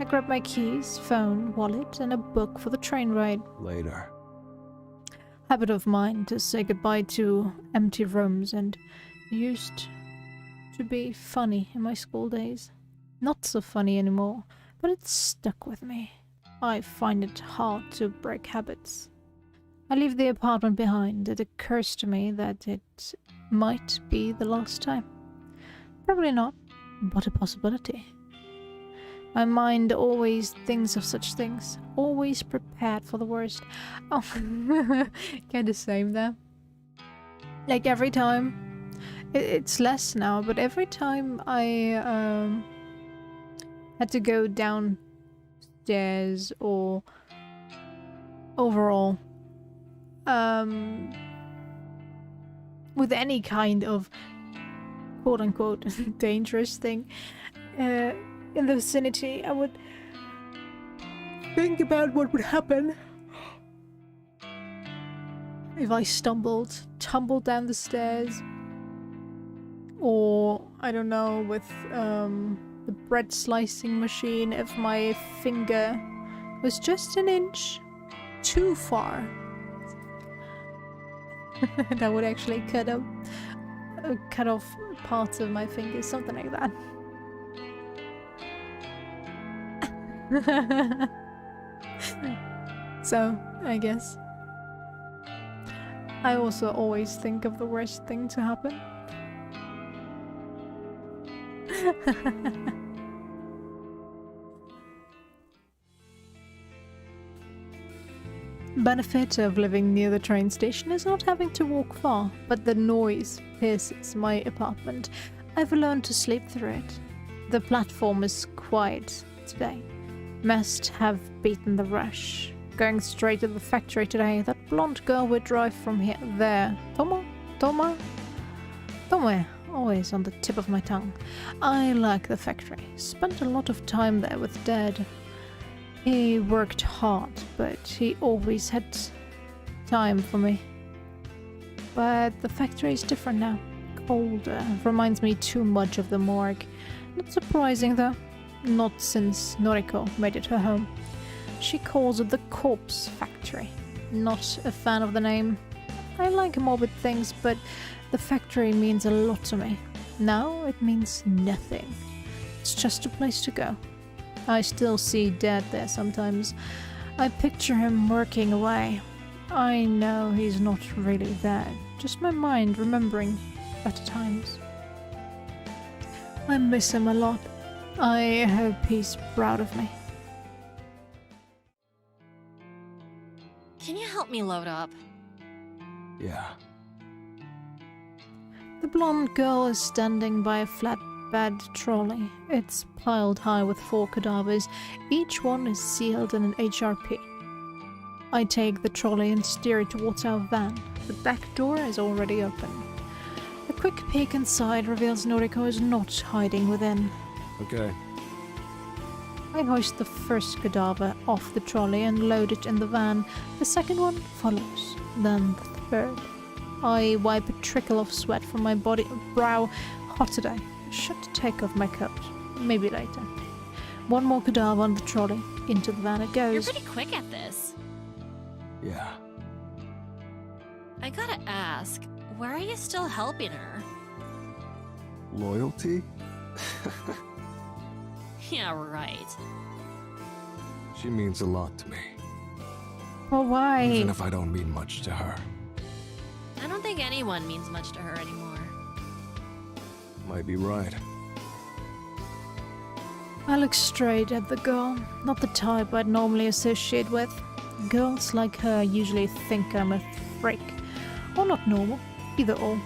I grab my keys, phone, wallet, and a book for the train ride. Later. Habit of mine to say goodbye to empty rooms and used to be funny in my school days. Not so funny anymore, but it's stuck with me. I find it hard to break habits. I leave the apartment behind. It occurs to me that it might be the last time. Probably not, but a possibility. My mind always thinks of such things, always prepared for the worst. Oh, kind of same there. Like every time, it's less now, but every time I had to go downstairs or overall with any kind of quote-unquote dangerous thing, in the vicinity, I would think about what would happen if I tumbled down the stairs, or I don't know, with the bread slicing machine, if my finger was just an inch too far. That would actually cut off parts of my fingers, something like that. So, I guess I also always think of the worst thing to happen. Benefit of living near the train station is not having to walk far, but the noise pierces my apartment. I've learned to sleep through it. The platform is quiet today. Must have beaten the rush. Going straight to the factory today, that blonde girl would drive from here there. Toma, always on the tip of my tongue. I like the factory. Spent a lot of time there with Dad. He worked hard, but he always had time for me. But the factory is different now. Colder. Reminds me too much of the morgue. Not surprising though. Not since Noriko made it her home. She calls it the corpse factory. Not a fan of the name. I like morbid things, but the factory means a lot to me. Now it means nothing. It's just a place to go. I still see Dad there sometimes. I picture him working away. I know he's not really there. Just my mind remembering better times. I miss him a lot. I hope he's proud of me. Can you help me load up? Yeah. The blonde girl is standing by a flatbed trolley. It's piled high with 4 cadavers. Each one is sealed in an HRP. I take the trolley and steer it towards our van. The back door is already open. A quick peek inside reveals Noriko is not hiding within. Okay. I hoist the first cadaver off the trolley and load it in the van. The second one follows, then the third. I wipe a trickle of sweat from my brow. Hot today. Should take off my coat. Maybe later. One more cadaver on the trolley. Into the van it goes. You're pretty quick at this. Yeah. I gotta ask, why are you still helping her? Loyalty? Yeah, right. She means a lot to me. Well, why? Even if I don't mean much to her. I don't think anyone means much to her anymore. Might be right. I look straight at the girl. Not the type I'd normally associate with. Girls like her usually think I'm a freak. Or not normal. Either or.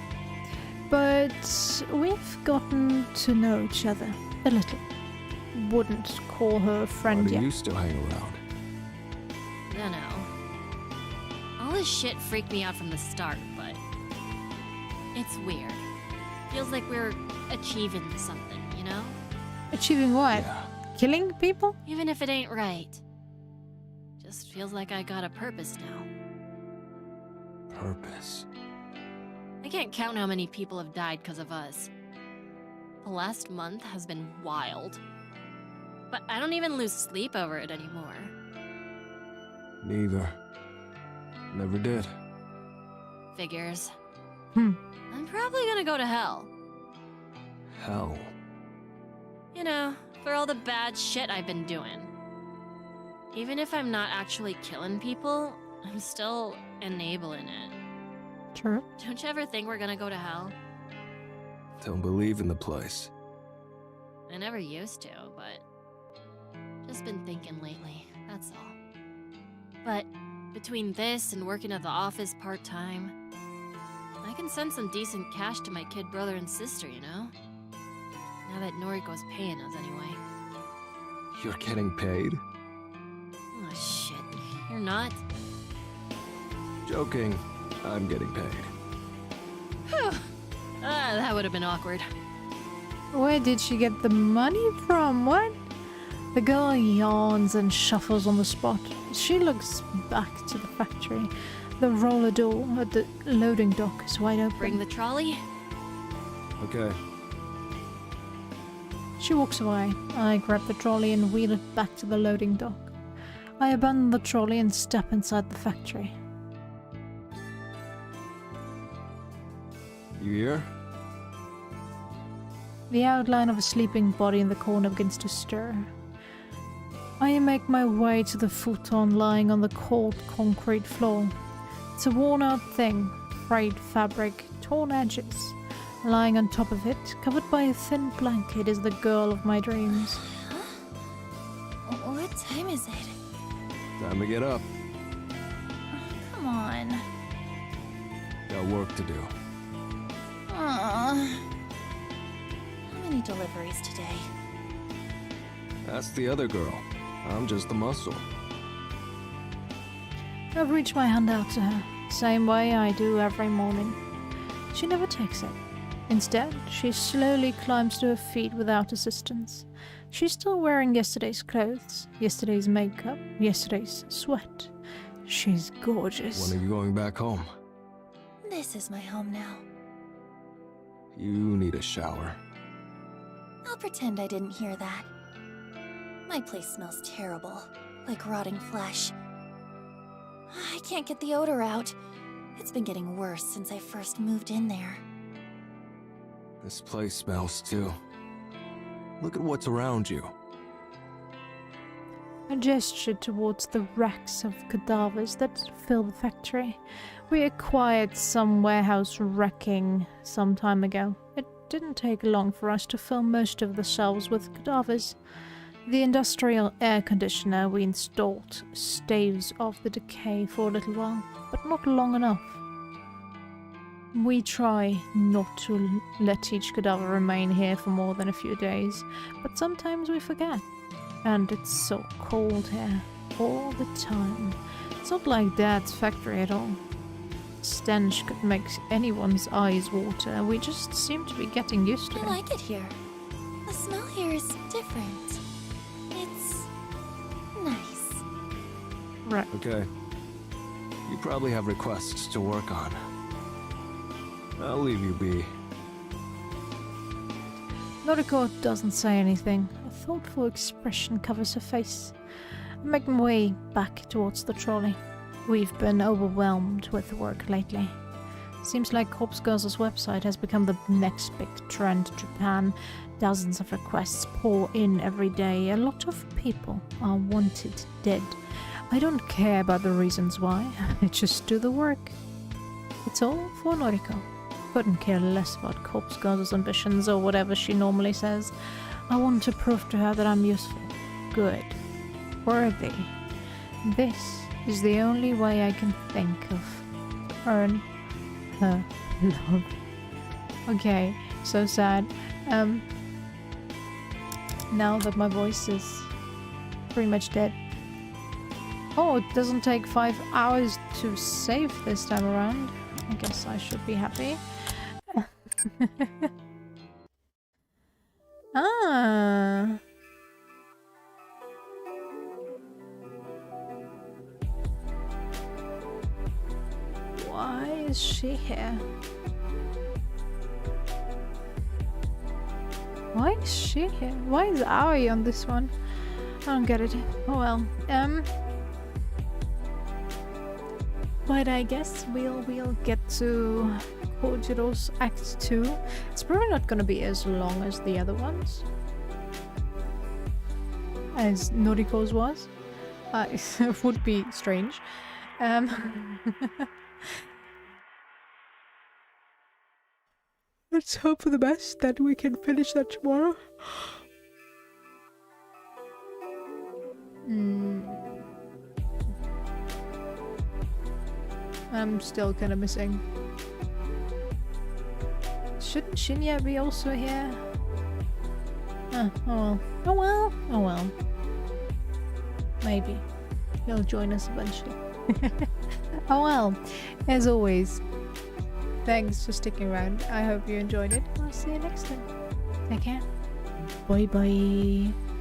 But we've gotten to know each other a little. Wouldn't call her a friend Why do yet. you still hang around? Dunno. All this shit freaked me out from the start, but it's weird. Feels like we're achieving something, you know? Achieving what? Yeah. Killing people? Even if it ain't right. Just feels like I got a purpose now. Purpose. I can't count how many people have died because of us. The last month has been wild. But I don't even lose sleep over it anymore. Neither. Never did. Figures. Hmm. I'm probably gonna go to hell. Hell. You know, for all the bad shit I've been doing. Even if I'm not actually killing people, I'm still enabling it. True. Don't you ever think we're gonna go to hell? Don't believe in the place. I never used to, but just been thinking lately, that's all. But between this and working at the office part-time, I can send some decent cash to my kid brother and sister, you know? Now that Noriko's paying us anyway. You're getting paid? Oh shit, you're not? Joking. I'm getting paid. Whew. That would have been awkward. Where did she get the money from? What? The girl yawns and shuffles on the spot. She looks back to the factory. The roller door at the loading dock is wide open. Bring the trolley? Okay. She walks away. I grab the trolley and wheel it back to the loading dock. I abandon the trolley and step inside the factory. You here? The outline of a sleeping body in the corner begins to stir. I make my way to the futon lying on the cold concrete floor. It's a worn-out thing, frayed fabric, torn edges. Lying on top of it, covered by a thin blanket, is the girl of my dreams. What time is it? Time to get up. Come on. Got work to do. How many deliveries today? That's the other girl. I'm just the muscle. I've reached my hand out to her, same way I do every morning. She never takes it. Instead, she slowly climbs to her feet without assistance. She's still wearing yesterday's clothes, yesterday's makeup, yesterday's sweat. She's gorgeous. When are you going back home? This is my home now. You need a shower. I'll pretend I didn't hear that. My place smells terrible, like rotting flesh. I can't get the odor out. It's been getting worse since I first moved in there. This place smells too. Look at what's around you. I gestured towards the racks of cadavers that fill the factory. We acquired some warehouse wrecking some time ago. It didn't take long for us to fill most of the shelves with cadavers. The industrial air conditioner we installed staves off the decay for a little while, but not long enough. We try not to let each cadaver remain here for more than a few days, but sometimes we forget. And it's so cold here, all the time. It's not like Dad's factory at all. Stench could make anyone's eyes water. We just seem to be getting used to it. I like it here. The smell here is different. It's nice. Right. Okay. You probably have requests to work on. I'll leave you be. Noriko doesn't say anything. A thoughtful expression covers her face. I make my way back towards the trolley. We've been overwhelmed with work lately. Seems like Corpse Girls' website has become the next big trend in Japan. Dozens of requests pour in every day. A lot of people are wanted dead. I don't care about the reasons why. I just do the work. It's all for Noriko. Couldn't care less about Corpse Girls' ambitions or whatever she normally says. I want to prove to her that I'm useful, good, worthy. This is the only way I can think of to earn her love. Okay, so sad. Now that my voice is pretty much dead. Oh, it doesn't take 5 hours to save this time around. I guess I should be happy. Ah. Why is she here? Why is she here? Why is Aoi on this one? I don't get it. Oh well. But I guess we'll get to Kojiro's Act 2. It's probably not gonna be as long as the other ones. As Noriko's was. It would be strange. Let's hope for the best that we can finish that tomorrow. I'm still kind of missing. Shouldn't Shinya be also here? Oh well. Oh well. Oh well. Maybe. He'll join us eventually. Oh well. As always, thanks for sticking around. I hope you enjoyed it. I'll see you next time. Take care. Bye bye.